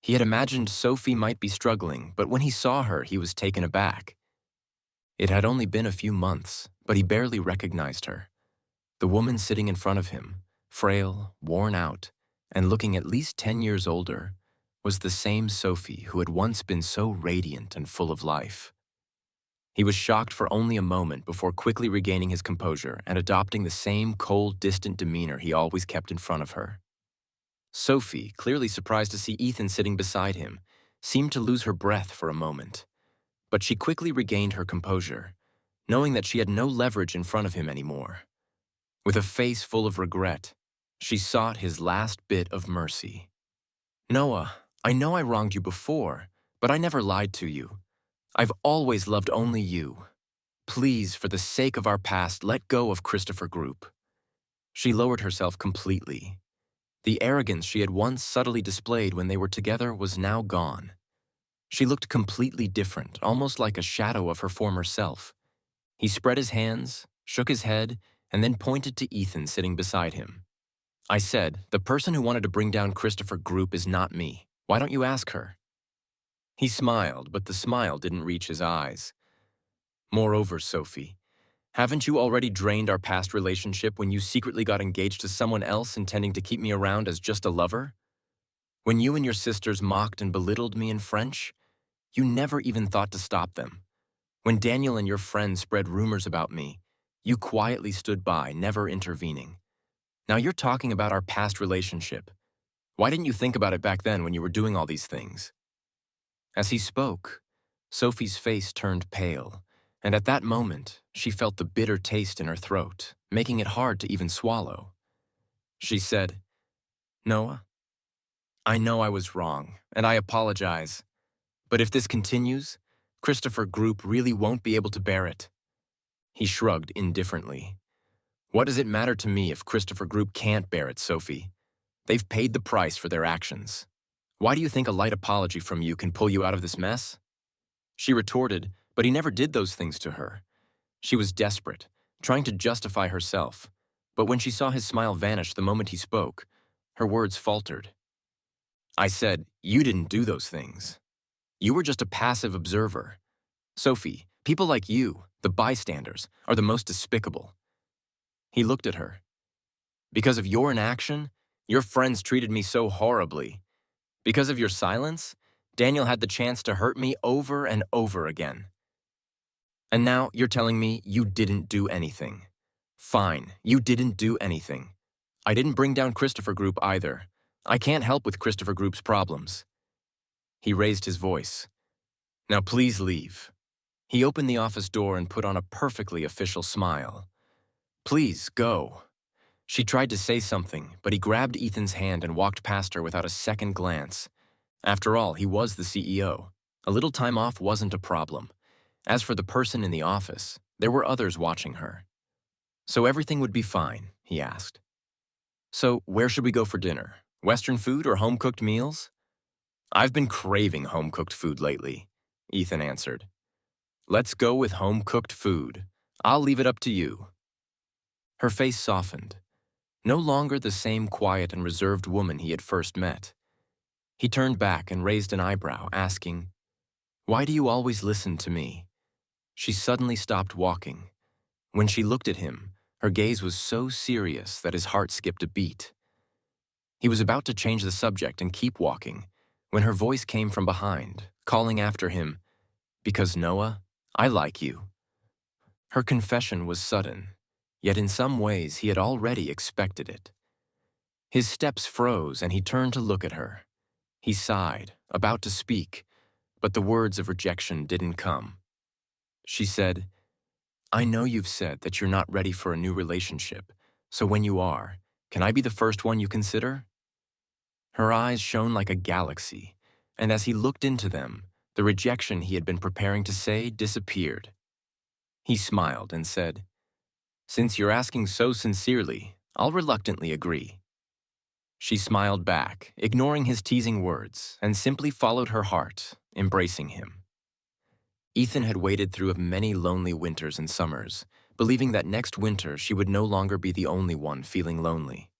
[SPEAKER 1] He had imagined Sophie might be struggling, but when he saw her, he was taken aback. It had only been a few months, but he barely recognized her. The woman sitting in front of him, frail, worn out, and looking at least 10 years older, was the same Sophie who had once been so radiant and full of life. He was shocked for only a moment before quickly regaining his composure and adopting the same cold, distant demeanor he always kept in front of her. Sophie, clearly surprised to see Ethan sitting beside him, seemed to lose her breath for a moment. But she quickly regained her composure, knowing that she had no leverage in front of him anymore. With a face full of regret, she sought his last bit of mercy. "Noah, I know I wronged you before, but I never lied to you. I've always loved only you. Please, for the sake of our past, let go of Christopher Group." She lowered herself completely. The arrogance she had once subtly displayed when they were together was now gone. She looked completely different, almost like a shadow of her former self. He spread his hands, shook his head, and then pointed to Ethan sitting beside him. I said, "The person who wanted to bring down Christopher Group is not me. Why don't you ask her?" He smiled, but the smile didn't reach his eyes. "Moreover, Sophie, haven't you already drained our past relationship when you secretly got engaged to someone else intending to keep me around as just a lover? When you and your sisters mocked and belittled me in French, you never even thought to stop them. When Daniel and your friends spread rumors about me, you quietly stood by, never intervening. Now you're talking about our past relationship. Why didn't you think about it back then when you were doing all these things?" As he spoke, Sophie's face turned pale, and at that moment, she felt the bitter taste in her throat, making it hard to even swallow. She said, "Noah, I know I was wrong, and I apologize. But if this continues, Christopher Group really won't be able to bear it." He shrugged indifferently. "What does it matter to me if Christopher Group can't bear it, Sophie? They've paid the price for their actions. Why do you think a light apology from you can pull you out of this mess?" She retorted, but he never did those things to her. She was desperate, trying to justify herself. But when she saw his smile vanish the moment he spoke, her words faltered. "I said, you didn't do those things. You were just a passive observer. Sophie, people like you, the bystanders, are the most despicable." He looked at her. "Because of your inaction, your friends treated me so horribly. Because of your silence, Daniel had the chance to hurt me over and over again. And now you're telling me you didn't do anything. Fine, you didn't do anything. I didn't bring down Christopher Group either. I can't help with Christopher Group's problems." He raised his voice. "Now please leave." He opened the office door and put on a perfectly official smile. "Please, go." She tried to say something, but he grabbed Ethan's hand and walked past her without a second glance. After all, he was the CEO. A little time off wasn't a problem. As for the person in the office, there were others watching her. "So everything would be fine?" he asked. "So where should we go for dinner? Western food or home-cooked meals?" "I've been craving home-cooked food lately," Ethan answered. "Let's go with home-cooked food. I'll leave it up to you." Her face softened. No longer the same quiet and reserved woman he had first met. He turned back and raised an eyebrow, asking, "Why do you always listen to me?" She suddenly stopped walking. When she looked at him, her gaze was so serious that his heart skipped a beat. He was about to change the subject and keep walking, when her voice came from behind, calling after him, "Because Noah, I like you." Her confession was sudden, yet in some ways he had already expected it. His steps froze and he turned to look at her. He sighed, about to speak, but the words of rejection didn't come. She said, "I know you've said that you're not ready for a new relationship, so when you are, can I be the first one you consider?" Her eyes shone like a galaxy, and as he looked into them, the rejection he had been preparing to say disappeared. He smiled and said, "Since you're asking so sincerely, I'll reluctantly agree." She smiled back, ignoring his teasing words, and simply followed her heart, embracing him. Ethan had waited through many lonely winters and summers, believing that next winter she would no longer be the only one feeling lonely.